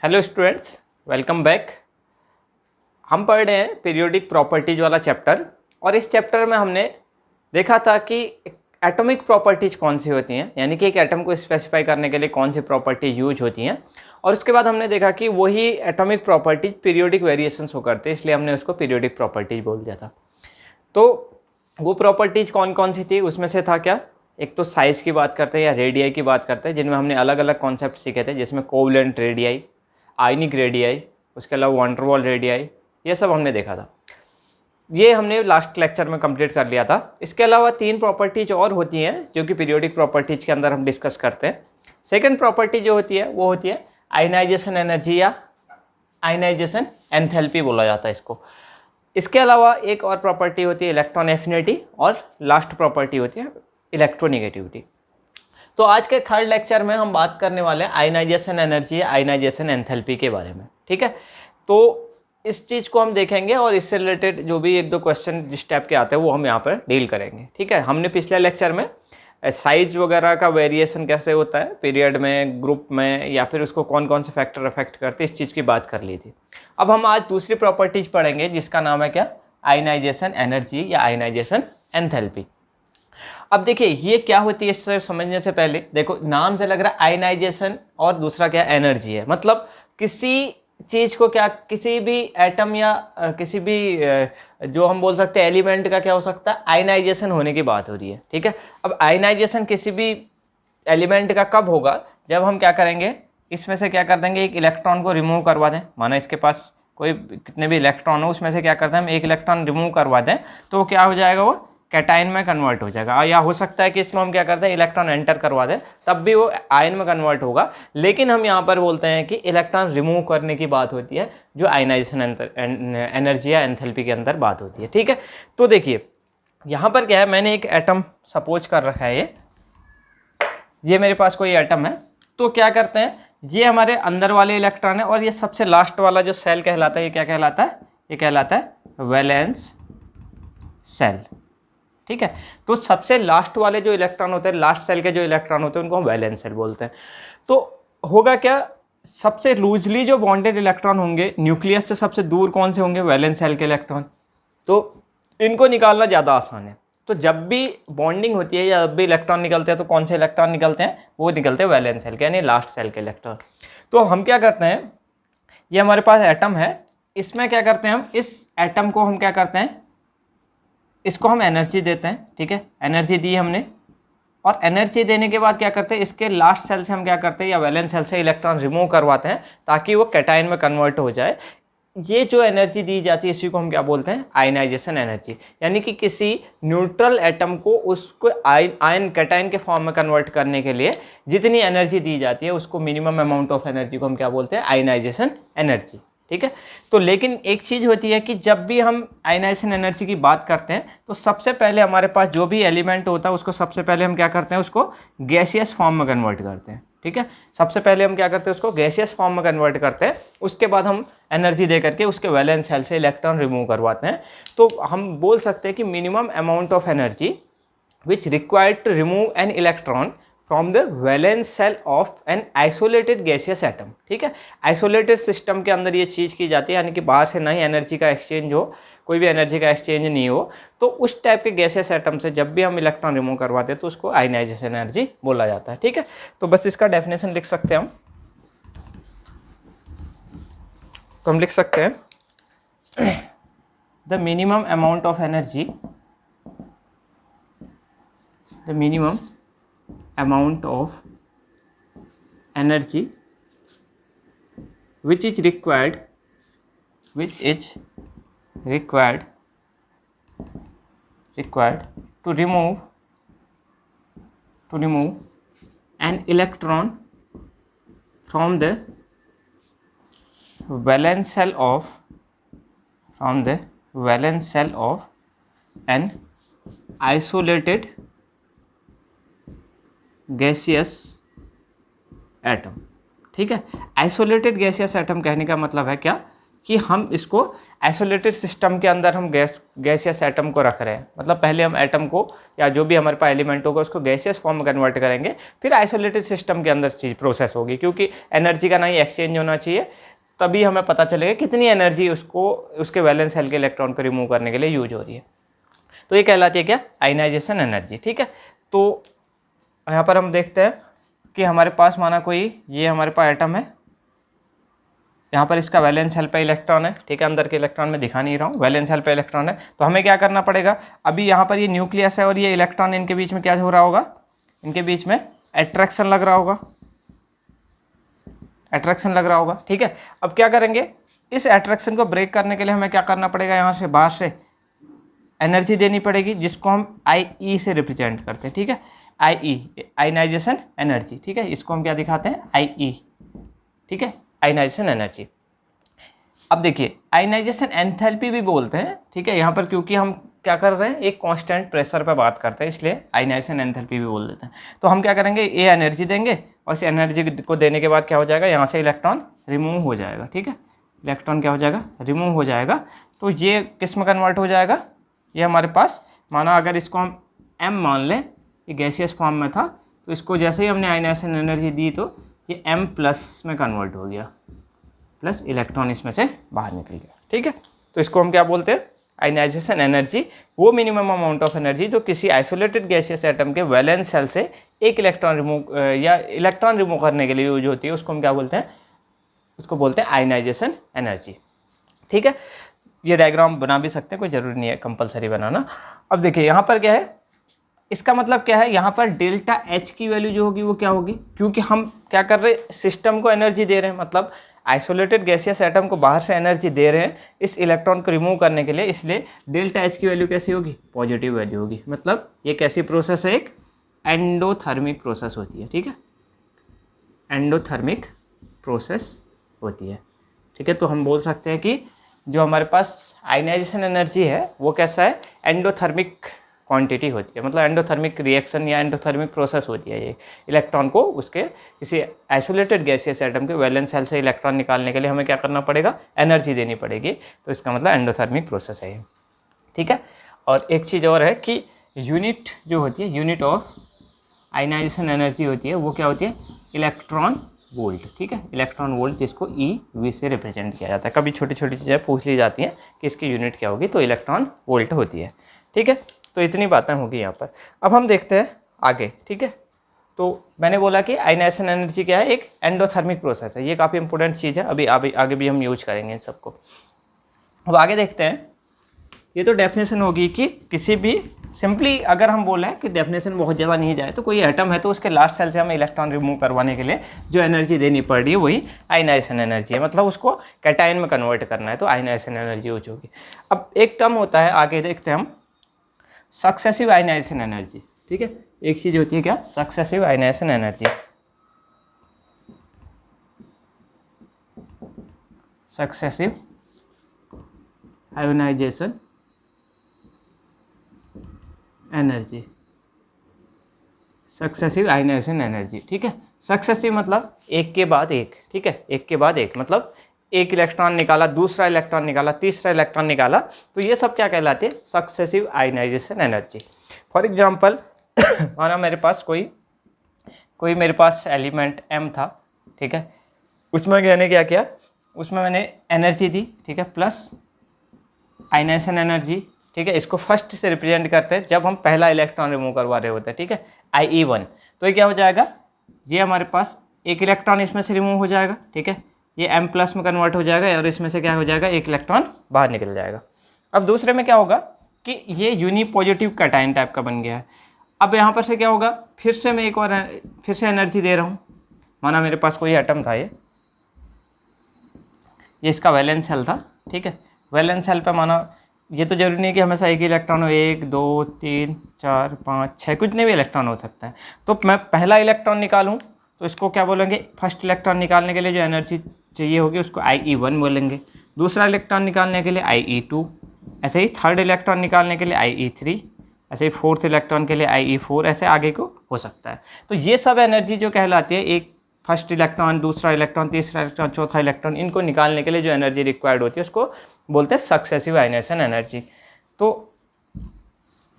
Hello students, welcome back. हम पढ़ रहे हैं पीरियोडिक प्रॉपर्टीज वाला चैप्टर और इस चैप्टर में हमने देखा था कि एटॉमिक प्रॉपर्टीज कौन सी होती हैं, यानी कि एक एटम को स्पेसिफाई करने के लिए कौन सी प्रॉपर्टीज यूज होती हैं। और उसके बाद हमने देखा कि वही एटॉमिक प्रॉपर्टीज पीरियोडिक वेरिएशंस हो करते हैं, इसलिए हमने उसको पीरियोडिक प्रॉपर्टीज बोल दिया था। तो वो प्रॉपर्टीज कौन कौन सी थी, उसमें से था क्या, एक तो साइज़ की बात करते हैं या रेडियाई की बात करते हैं, जिनमें हमने अलग अलग कॉन्सेप्ट सीखे थे, जिसमें कोवलेंट रेडियाई, आयनिक रेडियाई, उसके अलावा वैन डर वाल रेडियाई, ये सब हमने देखा था। ये हमने लास्ट लेक्चर में कंप्लीट कर लिया था। इसके अलावा 3 प्रॉपर्टीज और होती हैं जो कि पीरियोडिक प्रॉपर्टीज के अंदर हम डिस्कस करते हैं। सेकंड प्रॉपर्टी जो होती है वो होती है आयनाइजेशन एनर्जी या आयनाइजेशन एंथैल्पी बोला जाता है इसको। इसके अलावा एक और प्रॉपर्टी होती है इलेक्ट्रॉन एफिनिटी और लास्ट प्रॉपर्टी होती है इलेक्ट्रोनेगेटिविटी। तो आज के थर्ड लेक्चर में हम बात करने वाले हैं आयनाइजेशन एनर्जी या आयनाइजेशन एंथैल्पी के बारे में, ठीक है। तो इस चीज़ को हम देखेंगे और इससे रिलेटेड जो भी एक दो क्वेश्चन जिस टाइप के आते हैं वो हम यहाँ पर डील करेंगे, ठीक है। हमने पिछले लेक्चर में साइज वगैरह का वेरिएशन कैसे होता है पीरियड में, ग्रुप में, या फिर उसको कौन कौन से फैक्टर अफेक्ट करते हैं, इस चीज़ की बात कर ली थी। अब हम आज दूसरी प्रॉपर्टीज पढ़ेंगे जिसका नाम है क्या, आयनाइजेशन एनर्जी या आयनाइजेशन एंथैल्पी। अब देखिए ये क्या होती है, इससे समझने से पहले देखो नाम से लग रहा है आयनाइजेशन और दूसरा क्या एनर्जी है। मतलब किसी चीज़ को क्या, किसी भी एटम या किसी भी जो हम बोल सकते हैं एलिमेंट का क्या हो सकता है, आयनाइजेशन होने की बात हो रही है, ठीक है। अब आयनाइजेशन किसी भी एलिमेंट का कब होगा, जब हम क्या करेंगे, इसमें से क्या कर देंगे, एक इलेक्ट्रॉन को रिमूव करवा दें। माना इसके पास कोई कितने भी इलेक्ट्रॉन हो, उसमें से क्या करते हैं हम एक इलेक्ट्रॉन रिमूव करवा दें, तो क्या हो जाएगा, वो कैटाइन में कन्वर्ट हो जाएगा। या हो सकता है कि इसमें हम क्या करते हैं इलेक्ट्रॉन एंटर करवा दें, तब भी वो आयन में कन्वर्ट होगा। लेकिन हम यहाँ पर बोलते हैं कि इलेक्ट्रॉन रिमूव करने की बात होती है, जो आयनाइजेशन एनर्जी या एंथैल्पी के अंदर बात होती है, ठीक है। तो देखिए यहाँ पर क्या है, मैंने एक एटम सपोज कर रखा है, ये मेरे पास कोई एटम है। तो क्या करते हैं, ये हमारे अंदर वाले इलेक्ट्रॉन है और ये सबसे लास्ट वाला जो सेल कहलाता है, ये क्या कहलाता है, ये कहलाता है वैलेंस सेल, ठीक है। तो सबसे लास्ट वाले जो इलेक्ट्रॉन होते हैं, लास्ट सेल के जो इलेक्ट्रॉन होते हैं, उनको हम वैलेंस सेल बोलते हैं। तो होगा क्या, सबसे लूजली जो बॉन्डेड इलेक्ट्रॉन होंगे न्यूक्लियस से सबसे दूर कौन से होंगे, वैलेंस सेल के इलेक्ट्रॉन। तो इनको निकालना ज़्यादा आसान है। तो जब भी बॉन्डिंग होती है या जब भी इलेक्ट्रॉन निकलते हैं, तो कौन से इलेक्ट्रॉन निकलते हैं, वो निकलते हैं वैलेंस सेल के, यानी लास्ट सेल के इलेक्ट्रॉन। तो हम क्या करते हैं, ये हमारे पास एटम है, इसमें क्या करते हैं हम, इस एटम को हम क्या करते हैं, इसको हम एनर्जी देते हैं, ठीक है। एनर्जी दी हमने, और एनर्जी देने के बाद क्या करते हैं, इसके लास्ट सेल से हम क्या करते हैं, या वैलेंस सेल से इलेक्ट्रॉन रिमूव करवाते हैं ताकि वो कैटाइन में कन्वर्ट हो जाए। ये जो एनर्जी दी जाती है इसी को हम क्या बोलते हैं, आयनाइजेशन एनर्जी। यानी कि किसी न्यूट्रल एटम को उसको आयन कैटाइन के फॉर्म में कन्वर्ट करने के लिए जितनी एनर्जी दी जाती है, उसको मिनिमम अमाउंट ऑफ एनर्जी को हम क्या बोलते हैं, आयनाइजेशन एनर्जी, ठीक है। तो लेकिन एक चीज़ होती है कि जब भी हम आयनाइजेशन एनर्जी की बात करते हैं, तो सबसे पहले हमारे पास जो भी एलिमेंट होता है उसको सबसे पहले हम क्या करते हैं, उसको गैसियस फॉर्म में कन्वर्ट करते हैं, ठीक है। सबसे पहले हम क्या करते हैं, उसको गैसियस फॉर्म में कन्वर्ट करते हैं। उसके बाद हम एनर्जी दे करके उसके वैलेंस सेल से इलेक्ट्रॉन रिमूव करवाते हैं। तो हम बोल सकते हैं कि minimum amount of energy which required to remove an electron from the valence shell of an isolated gaseous atom, ठीक है। आइसोलेटेड सिस्टम के अंदर ये चीज़ की जाती है, यानी कि बाहर से नहीं एनर्जी का एक्सचेंज हो, कोई भी एनर्जी का एक्सचेंज नहीं हो। तो उस टाइप के गैसियस एटम से जब भी हम इलेक्ट्रॉन रिमूव करवाते हैं तो उसको आयनाइजेशन एनर्जी बोला जाता है, ठीक है। तो बस इसका डेफिनेशन लिख सकते हैं हम। तो हम लिख सकते हैं the minimum amount of energy, the minimum amount of energy which is required to remove an electron from the valence cell of an isolated gaseous atom, ठीक है। आइसोलेटेड गैसियस एटम कहने का मतलब है क्या, कि हम इसको आइसोलेटेड सिस्टम के अंदर हम गैसियस एटम को रख रहे हैं। मतलब पहले हम एटम को या जो भी हमारे पास एलिमेंट होगा उसको गैसियस फॉर्म में कन्वर्ट करेंगे, फिर आइसोलेटेड सिस्टम के अंदर चीज़ प्रोसेस होगी, क्योंकि एनर्जी का नहीं एक्सचेंज होना चाहिए, तभी हमें पता चलेगा कितनी एनर्जी उसको उसके वैलेंस शेल के इलेक्ट्रॉन को रिमूव करने के लिए यूज हो रही है। तो ये कहलाती है क्या? Ionization energy. ठीक है, तो यहाँ पर हम देखते हैं कि हमारे पास माना कोई ये हमारे पास एटम है, यहाँ पर इसका वैलेंस शेल पे इलेक्ट्रॉन है। ठीक है, अंदर के इलेक्ट्रॉन में दिखा नहीं रहा हूँ, वैलेंस शेल पे इलेक्ट्रॉन है। तो हमें क्या करना पड़ेगा, अभी यहाँ पर ये न्यूक्लियस है और ये इलेक्ट्रॉन, इनके बीच में क्या हो रहा होगा, इनके बीच में अट्रैक्शन लग रहा होगा, अट्रैक्शन लग रहा होगा। ठीक है, अब क्या करेंगे, इस अट्रैक्शन को ब्रेक करने के लिए हमें क्या करना पड़ेगा, यहाँ से बाहर से एनर्जी देनी पड़ेगी, जिसको हम आई से रिप्रेजेंट करते हैं। ठीक है, आयनाइजेशन एनर्जी। ठीक है, इसको हम क्या दिखाते हैं, आई। ठीक है, आयनाइजेशन एनर्जी। अब देखिए आयनाइजेशन एंथैल्पी भी बोलते हैं। ठीक है, यहाँ पर क्योंकि हम क्या कर रहे हैं, एक कांस्टेंट प्रेशर पे बात करते हैं, इसलिए आयनाइजेशन एंथैल्पी भी बोल देते हैं। तो हम क्या करेंगे, ये एनर्जी देंगे और इस एनर्जी को देने के बाद क्या हो जाएगा, यहाँ से इलेक्ट्रॉन रिमूव हो जाएगा। ठीक है, इलेक्ट्रॉन क्या हो जाएगा, रिमूव हो जाएगा। तो ये किस में कन्वर्ट हो जाएगा, ये हमारे पास माना अगर इसको हम m मान लें, ये गैसियस फॉर्म में था, तो इसको जैसे ही हमने आयनाइजेशन एनर्जी दी तो ये m+ में कन्वर्ट हो गया, प्लस इलेक्ट्रॉन इसमें से बाहर निकल गया। ठीक है, तो इसको हम क्या बोलते हैं, आयनाइजेशन एनर्जी। वो मिनिमम अमाउंट ऑफ एनर्जी जो किसी आइसोलेटेड गैसियस एटम के वैलेंस शेल से एक इलेक्ट्रॉन रिमूव या इलेक्ट्रॉन रिमूव करने के लिए यूज होती है, उसको हम क्या बोलते हैं, उसको बोलते हैं आयनाइजेशन एनर्जी। ठीक है, ये डायग्राम बना भी सकते हैं, कोई ज़रूरी नहीं है कंपलसरी बनाना। अब देखिए यहाँ पर क्या है, इसका मतलब क्या है, यहाँ पर डेल्टा H की वैल्यू जो होगी वो क्या होगी, क्योंकि हम क्या कर रहे हैं, सिस्टम को एनर्जी दे रहे हैं, मतलब आइसोलेटेड गैसियस एटम को बाहर से एनर्जी दे रहे हैं इस इलेक्ट्रॉन को रिमूव करने के लिए, इसलिए डेल्टा H की वैल्यू कैसी होगी, पॉजिटिव वैल्यू होगी। मतलब ये कैसी प्रोसेस है, एक एंडोथर्मिक प्रोसेस होती है। ठीक है, एंडोथर्मिक प्रोसेस होती है। ठीक है, तो हम बोल सकते हैं कि जो हमारे पास आयनाइजेशन एनर्जी है वो कैसा है, एंडोथर्मिक क्वांटिटी होती है, मतलब एंडोथर्मिक रिएक्शन या एंडोथर्मिक प्रोसेस होती है। ये इलेक्ट्रॉन को उसके किसी आइसोलेटेड गैसियस एटम के वैलेंस शेल से इलेक्ट्रॉन निकालने के लिए हमें क्या करना पड़ेगा, एनर्जी देनी पड़ेगी, तो इसका मतलब एंडोथर्मिक प्रोसेस है ये। ठीक है, और एक चीज़ और है कि यूनिट जो होती है, यूनिट ऑफ आयनाइजेशन एनर्जी होती है, वो क्या होती है, इलेक्ट्रॉन वोल्ट। ठीक है, इलेक्ट्रॉन वोल्ट, जिसको EV से रिप्रेजेंट किया जाता है। कभी छोटी छोटी चीज़ें पूछ ली जाती हैं कि इसकी यूनिट क्या होगी, तो इलेक्ट्रॉन वोल्ट होती है। ठीक है, तो इतनी बातें होगी यहाँ पर। अब हम देखते हैं आगे। ठीक है, तो मैंने बोला कि आयनाइजेशन एनर्जी क्या है, एक एंडोथर्मिक प्रोसेस है, ये काफ़ी इंपॉर्टेंट चीज़ है, अभी आगे भी हम यूज करेंगे इन सबको। अब आगे देखते हैं, ये तो डेफिनेशन होगी कि किसी भी सिंपली अगर हम बोलें कि डेफिनेशन बहुत ज़्यादा नहीं जाए, तो कोई एटम है तो उसके लास्ट सेल से हमें इलेक्ट्रॉन रिमूव करवाने के लिए जो एनर्जी देनी पड़ रही है वही आयनाइजेशन एनर्जी है, मतलब उसको कैटायन में कन्वर्ट करना है, तो आयनाइजेशन एनर्जी यूज होगी। अब एक टर्म होता है, आगे देखते हैं हम, सक्सेसिव आयनाइजेशन एनर्जी। ठीक है, एक चीज़ होती है क्या, successive ionization energy. Successive ionization energy, successive ionization energy. ठीक है, सक्सेसिव मतलब एक के बाद एक। ठीक है, एक के बाद एक, मतलब एक इलेक्ट्रॉन निकाला, दूसरा इलेक्ट्रॉन निकाला, तीसरा इलेक्ट्रॉन निकाला, तो ये सब क्या कहलाते हैं, successive ionization energy. For example माना मेरे पास कोई मेरे पास एलिमेंट M था। ठीक है, उसमें मैंने क्या किया, उसमें मैंने एनर्जी दी। ठीक है, प्लस आयनाइजेशन एनर्जी। ठीक है, इसको फर्स्ट से रिप्रेजेंट करते हैं जब हम पहला इलेक्ट्रॉन रिमूव करवा रहे होते हैं। ठीक है, IE1, तो ये क्या हो जाएगा, ये हमारे पास एक इलेक्ट्रॉन इसमें से रिमूव हो जाएगा। ठीक है, ये M+ में कन्वर्ट हो जाएगा और इसमें से क्या हो जाएगा, एक इलेक्ट्रॉन बाहर निकल जाएगा। अब दूसरे में क्या होगा कि ये यूनिपॉजिटिव कैटायन टाइप का बन गया है। अब यहाँ पर से क्या होगा, फिर से मैं एक और फिर से एनर्जी दे रहा हूँ। माना मेरे पास कोई एटम था, ये इसका वैलेंस शेल था। ठीक है, वैलेंस शेल पे माना ये तो जरूरी नहीं कि हमेशा एक ही इलेक्ट्रॉन हो, 1 2 3 4 5 6 कितने भी इलेक्ट्रॉन हो सकते हैं। तो मैं पहला इलेक्ट्रॉन निकालूं तो इसको क्या बोलेंगे, फर्स्ट इलेक्ट्रॉन निकालने के लिए जो एनर्जी चाहिए होगी उसको IE1 बोलेंगे, दूसरा इलेक्ट्रॉन निकालने के लिए IE2, ऐसे ही थर्ड इलेक्ट्रॉन निकालने के लिए IE3, ऐसे ही फोर्थ इलेक्ट्रॉन के लिए IE4, ऐसे आगे को हो सकता है। तो ये सब एनर्जी जो कहलाती है, एक फर्स्ट इलेक्ट्रॉन, दूसरा इलेक्ट्रॉन, तीसरा इलेक्ट्रॉन, चौथा इलेक्ट्रॉन, इनको निकालने के लिए जो एनर्जी रिक्वायर्ड होती है उसको बोलते हैं सक्सेसिव आयनाइजेशन एनर्जी। तो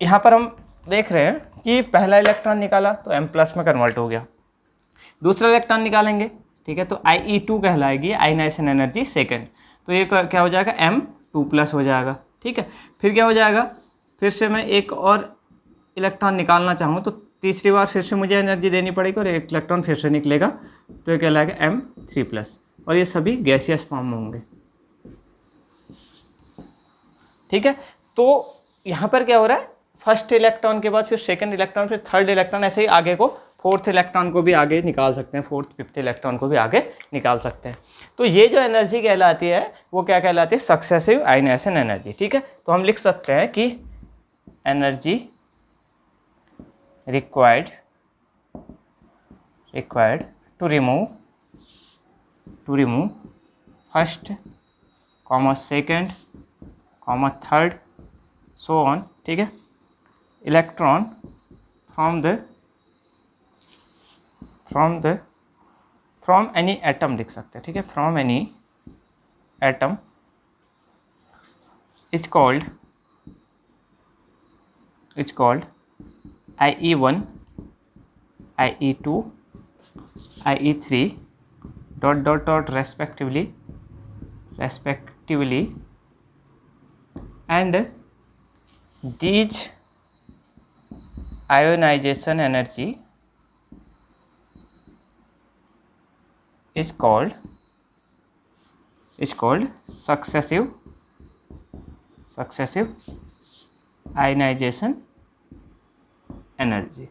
यहाँ पर हम देख रहे हैं कि पहला इलेक्ट्रॉन निकाला तो M+ में कन्वर्ट हो गया, दूसरा इलेक्ट्रॉन निकालेंगे, ठीक है, तो IE2 कहलाएगी आयनाइजेशन एनर्जी सेकेंड, तो ये क्या हो जाएगा M2+ हो जाएगा, ठीक है। फिर क्या हो जाएगा, फिर से मैं एक और इलेक्ट्रॉन निकालना चाहूँ तो तीसरी बार फिर से मुझे एनर्जी देनी पड़ेगी और एक इलेक्ट्रॉन फिर से निकलेगा, तो ये कहलाएगा M3+, और ये सभी गैसियस फॉर्म में होंगे, ठीक है। तो यहाँ पर क्या हो रहा है, फर्स्ट इलेक्ट्रॉन के बाद फिर सेकंड इलेक्ट्रॉन, फिर थर्ड इलेक्ट्रॉन, ऐसे ही आगे को फोर्थ इलेक्ट्रॉन को भी आगे निकाल सकते हैं, फोर्थ फिफ्थ इलेक्ट्रॉन को भी आगे निकाल सकते हैं। तो ये जो एनर्जी कहलाती है वो क्या कहलाती है, सक्सेसिव आयनाइजेशन एनर्जी, ठीक है। तो हम लिख सकते हैं कि energy required to remove first comma second comma third so on, ठीक है, इलेक्ट्रॉन फ्रॉम एनी एटम लिख सकते हैं, ठीक है, from any atom is called IE1, IE2, IE3 dot respectively, and these ionization energy is called successive ionization energy,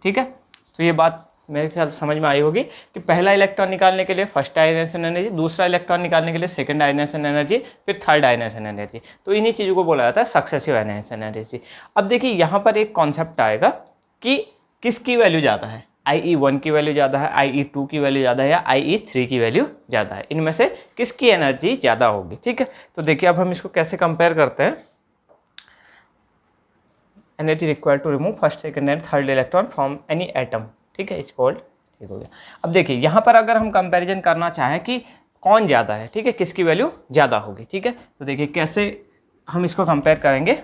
ठीक है। तो ये बात मेरे ख्याल समझ में आई होगी कि पहला इलेक्ट्रॉन निकालने के लिए फर्स्ट आयनाइजेशन एनर्जी, दूसरा इलेक्ट्रॉन निकालने के लिए सेकंड आयनाइजेशन एनर्जी, फिर थर्ड आयनाइजेशन एनर्जी, तो इन्हीं चीज़ों को बोला जाता है सक्सेसिव आयनाइजेशन एनर्जी। अब देखिए यहाँ पर एक कॉन्सेप्ट आएगा कि किसकी वैल्यू ज़्यादा है, IE1 की वैल्यू ज़्यादा है, IE2 की वैल्यू ज़्यादा है या IE3 की वैल्यू ज़्यादा है, इनमें से किसकी एनर्जी ज़्यादा होगी, ठीक है। तो देखिए अब हम इसको कैसे कंपेयर करते हैं, energy required to remove first second and third electron from any atom, ठीक है, इट्स कॉल्ड, ठीक हो गया। अब देखिए यहाँ पर अगर हम कंपैरिजन करना चाहें कि कौन ज़्यादा है, ठीक है, किसकी वैल्यू ज़्यादा होगी, ठीक है, तो देखिए कैसे हम इसको कंपेयर करेंगे।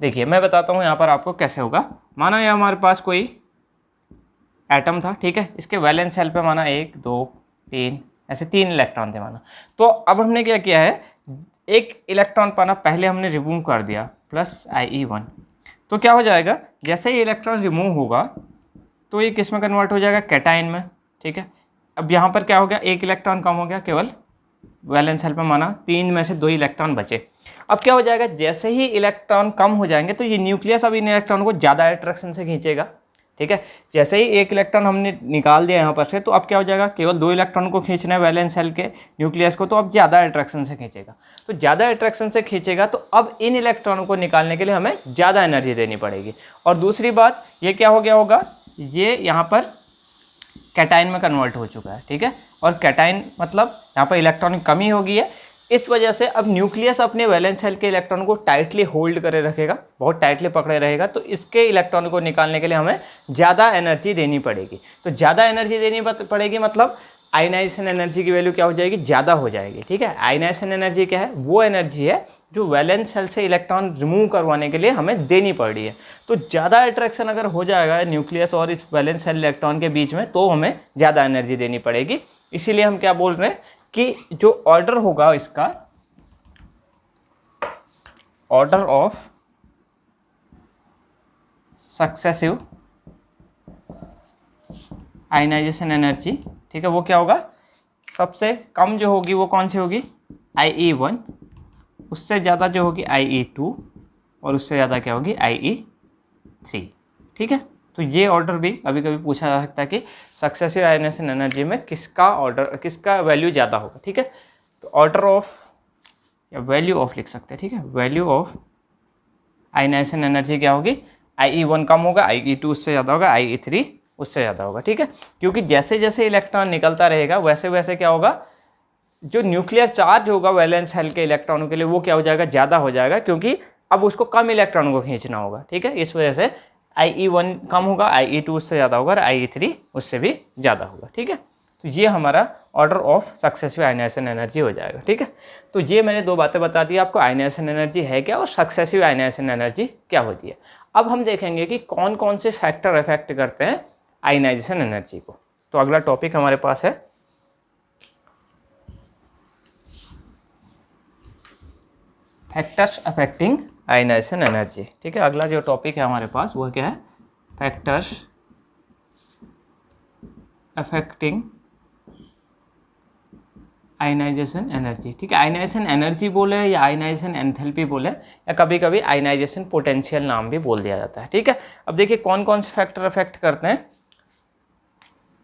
देखिए मैं बताता हूँ यहाँ पर आपको कैसे होगा। माना ये हमारे पास कोई एटम था, ठीक है, इसके वैलेंस शेल पे माना 1 2 3 ऐसे 3 इलेक्ट्रॉन थे माना। तो अब हमने क्या किया है, एक इलेक्ट्रॉन पाना पहले हमने रिमूव कर दिया प्लस IE1, तो क्या हो जाएगा, जैसे ही इलेक्ट्रॉन रिमूव होगा तो ये किस में कन्वर्ट हो जाएगा, कैटाइन में, ठीक है। अब यहाँ पर क्या हो गया, एक इलेक्ट्रॉन कम हो गया, केवल वैलेंस शेल पे माना 3 में से 2 इलेक्ट्रॉन बचे। अब क्या हो जाएगा, जैसे ही इलेक्ट्रॉन कम हो जाएंगे तो ये न्यूक्लियस अब इन इलेक्ट्रॉन को ज़्यादा अट्रैक्शन से खींचेगा, ठीक है। जैसे ही एक इलेक्ट्रॉन हमने निकाल दिया यहाँ पर से, तो अब क्या हो जाएगा, केवल 2 इलेक्ट्रॉन को खींचना है वैलेंस शेल के न्यूक्लियस को, तो अब ज़्यादा अट्रैक्शन से खींचेगा। तो ज़्यादा अट्रैक्शन से खींचेगा तो अब इन इलेक्ट्रॉनों को निकालने के लिए हमें ज़्यादा एनर्जी देनी पड़ेगी। और दूसरी बात, ये क्या हो गया होगा, ये यहाँ पर कैटाइन में कन्वर्ट हो चुका है, ठीक है, और कैटाइन मतलब यहाँ पर इलेक्ट्रॉन की कमी हो गई है, इस वजह से अब न्यूक्लियस अपने वैलेंस शेल के इलेक्ट्रॉन को टाइटली होल्ड करे रखेगा, बहुत टाइटली पकड़े रहेगा, तो इसके इलेक्ट्रॉन को निकालने के लिए हमें ज़्यादा एनर्जी देनी पड़ेगी। तो ज़्यादा एनर्जी देनी पड़ेगी मतलब आयनाइजेशन एनर्जी की वैल्यू क्या हो जाएगी, ज़्यादा हो जाएगी, ठीक है। आयनाइजेशन एनर्जी क्या है, वो एनर्जी है जो वैलेंस शेल से इलेक्ट्रॉन रिमूव करवाने के लिए हमें देनी पड़ रही है। तो ज़्यादा अट्रैक्शन अगर हो जाएगा न्यूक्लियस और इस वैलेंस शेल इलेक्ट्रॉन के बीच में, तो हमें ज़्यादा एनर्जी देनी पड़ेगी। इसीलिए हम क्या बोल रहे हैं कि जो ऑर्डर होगा इसका, order of successive ionization energy, ठीक है, वो क्या होगा, सबसे कम जो होगी वो कौन सी होगी, IE1, उससे ज़्यादा जो होगी IE2, और उससे ज़्यादा क्या होगी IE3, ठीक है। तो ये ऑर्डर भी कभी कभी पूछा जा सकता है कि सक्सेसिव आयनाइजेशन एनर्जी में किसका वैल्यू ज़्यादा होगा, ठीक है। तो ऑर्डर ऑफ या वैल्यू ऑफ लिख सकते हैं, ठीक है, वैल्यू ऑफ आयनाइजेशन एनर्जी क्या होगी, IE1 कम होगा, IE2 उससे ज़्यादा होगा, IE3 उससे ज़्यादा होगा, ठीक है। क्योंकि जैसे जैसे इलेक्ट्रॉन निकलता रहेगा वैसे वैसे क्या होगा, जो न्यूक्लियर चार्ज होगा वैलेंस शेल के इलेक्ट्रॉनों के लिए वो क्या हो जाएगा, ज़्यादा हो जाएगा, क्योंकि अब उसको कम इलेक्ट्रॉन को खींचना होगा, ठीक है। इस वजह से IE1 कम होगा, IE2 उससे ज़्यादा होगा और IE3 उससे भी ज़्यादा होगा। ठीक है, तो ये हमारा order of successive ionization energy हो जाएगा। ठीक है, तो ये मैंने दो बातें बता दी आपको, आयनाइजेशन एनर्जी है क्या और सक्सेसिव आयनाइजेशन एनर्जी क्या होती है। अब हम देखेंगे कि कौन कौन से फैक्टर अफेक्ट करते हैं आयनाइजेशन एनर्जी को। तो अगला टॉपिक हमारे पास है फैक्टर्स अफेक्टिंग आयनाइजेशन एनर्जी। ठीक है, अगला जो टॉपिक है हमारे पास वो क्या है, फैक्टर्स अफेक्टिंग आयनाइजेशन एनर्जी। ठीक है, आयनाइजेशन एनर्जी बोले या आयनाइजेशन एंथैल्पी बोले या कभी कभी आयनाइजेशन पोटेंशियल नाम भी बोल दिया जाता है। ठीक है, अब देखिए कौन कौन से फैक्टर अफेक्ट करते हैं,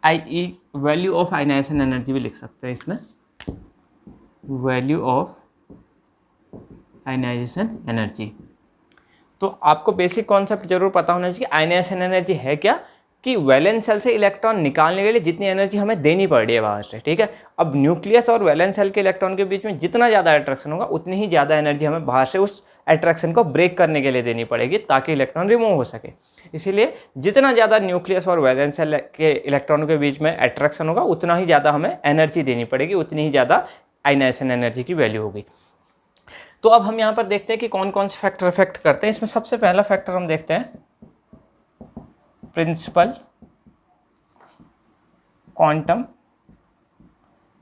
IE value of ionization energy भी लिख सकते हैं इसमें, वैल्यू ऑफ आयनाइजेशन एनर्जी। तो आपको बेसिक कॉन्सेप्ट जरूर पता होना चाहिए आयनाइजेशन एनर्जी है क्या, कि वैलेंस सेल से इलेक्ट्रॉन निकालने के लिए जितनी एनर्जी हमें देनी पड़ रही है बाहर से। ठीक है, अब न्यूक्लियस और वैलेंस सेल के इलेक्ट्रॉन के बीच में जितना ज़्यादा अट्रैक्शन होगा उतनी ही ज़्यादा एनर्जी हमें बाहर से उस अट्रैक्शन को ब्रेक करने के लिए देनी पड़ेगी ताकि इलेक्ट्रॉन रिमूव हो सके। इसीलिए जितना ज़्यादा न्यूक्लियस और वैलेंस सेल के इलेक्ट्रॉनों के बीच में अट्रैक्शन होगा उतना ही ज़्यादा हमें एनर्जी देनी पड़ेगी, उतनी ही ज़्यादा आयनाइजेशन एनर्जी की वैल्यू होगी। तो अब हम यहाँ पर देखते हैं कि कौन कौन से फैक्टर अफेक्ट करते हैं। इसमें सबसे पहला फैक्टर हम देखते हैं प्रिंसिपल क्वांटम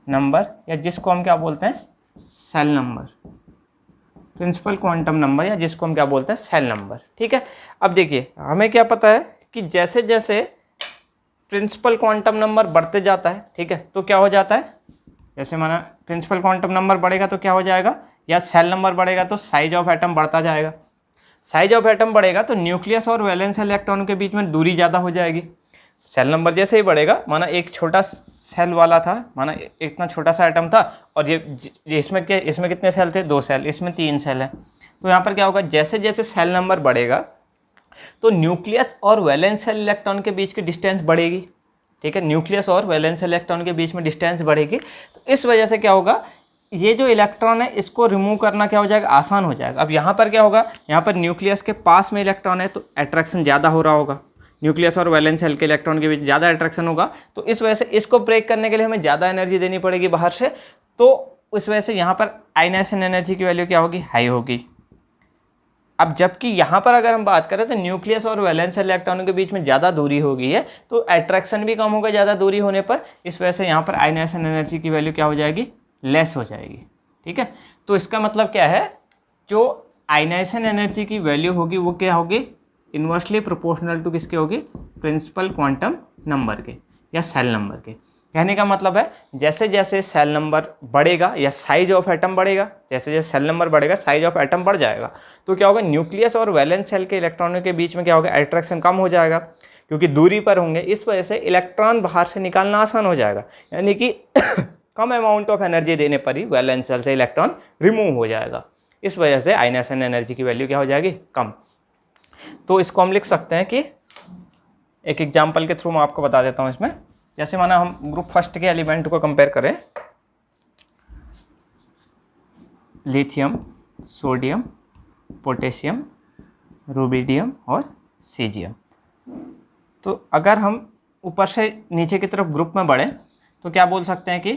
नंबर, या जिसको हम क्या बोलते हैं shell number, principal quantum number या जिसको हम क्या बोलते हैं सेल नंबर। ठीक है, अब देखिए हमें क्या पता है कि जैसे जैसे प्रिंसिपल क्वांटम नंबर बढ़ते जाता है, ठीक है, तो क्या हो जाता है, जैसे माना प्रिंसिपल क्वांटम नंबर बढ़ेगा तो क्या हो जाएगा, या सेल नंबर बढ़ेगा तो साइज ऑफ एटम बढ़ता जाएगा। साइज ऑफ एटम बढ़ेगा तो न्यूक्लियस और वैलेंस इलेक्ट्रॉन के बीच में दूरी ज़्यादा हो जाएगी। सेल नंबर जैसे ही बढ़ेगा, माना एक छोटा सेल वाला था, माना इतना छोटा सा एटम था और ये इसमें कितने सेल थे, 2 सेल, इसमें 3 सेल है। तो यहाँ पर क्या होगा, जैसे जैसे सेल नंबर बढ़ेगा तो न्यूक्लियस और वैलेंस इलेक्ट्रॉन के बीच की डिस्टेंस बढ़ेगी। ठीक है, न्यूक्लियस और वैलेंस इलेक्ट्रॉन के बीच में डिस्टेंस बढ़ेगी, तो इस वजह से क्या होगा, ये जो इलेक्ट्रॉन है इसको रिमूव करना क्या हो जाएगा, आसान हो जाएगा। अब यहाँ पर क्या होगा, यहाँ पर न्यूक्लियस के पास में इलेक्ट्रॉन है तो अट्रैक्शन ज़्यादा हो रहा होगा, न्यूक्लियस और वैलेंस शेल के इलेक्ट्रॉन के बीच ज़्यादा अट्रैक्शन होगा, तो इस वजह से इसको ब्रेक करने के लिए हमें ज़्यादा एनर्जी देनी पड़ेगी बाहर से, तो इस वजह से यहाँ पर आयनाइजेशन एनर्जी की वैल्यू क्या होगी, हाई होगी। अब जबकि यहाँ पर अगर हम बात करें तो न्यूक्लियस और वैलेंस इलेक्ट्रॉनों के बीच में ज़्यादा दूरी हो गई है तो अट्रैक्शन भी कम होगा ज़्यादा दूरी होने पर, इस वजह से यहाँ पर आयनाइजेशन एनर्जी की वैल्यू क्या हो जाएगी, लेस हो जाएगी। ठीक है, तो इसका मतलब क्या है, जो आयनाइजेशन एनर्जी की वैल्यू होगी वो क्या होगी, इन्वर्सली प्रोपोर्शनल टू किसके होगी, प्रिंसिपल क्वांटम नंबर के या सेल नंबर के। कहने का मतलब है जैसे जैसे सेल नंबर बढ़ेगा या साइज ऑफ एटम बढ़ेगा, जैसे जैसे सेल नंबर बढ़ेगा साइज ऑफ एटम बढ़ जाएगा, तो क्या होगा, न्यूक्लियस और वैलेंस सेल के इलेक्ट्रॉनों के बीच में क्या होगा, अट्रैक्शन कम हो जाएगा क्योंकि दूरी पर होंगे, इस वजह से इलेक्ट्रॉन बाहर से निकालना आसान हो जाएगा, यानी कि कम अमाउंट ऑफ एनर्जी देने पर ही वैलेंस सेल से इलेक्ट्रॉन रिमूव हो जाएगा। इस वजह से आयनाइजेशन एनर्जी की वैल्यू क्या हो जाएगी, कम। तो इसको हम लिख सकते हैं कि एक एग्जांपल के थ्रू मैं आपको बता देता हूँ इसमें। जैसे माना हम ग्रुप फर्स्ट के एलिमेंट को कंपेयर करें, लिथियम, सोडियम, पोटेशियम, रुबिडियम और सीजियम। तो अगर हम ऊपर से नीचे की तरफ ग्रुप में बढ़ें तो क्या बोल सकते हैं कि,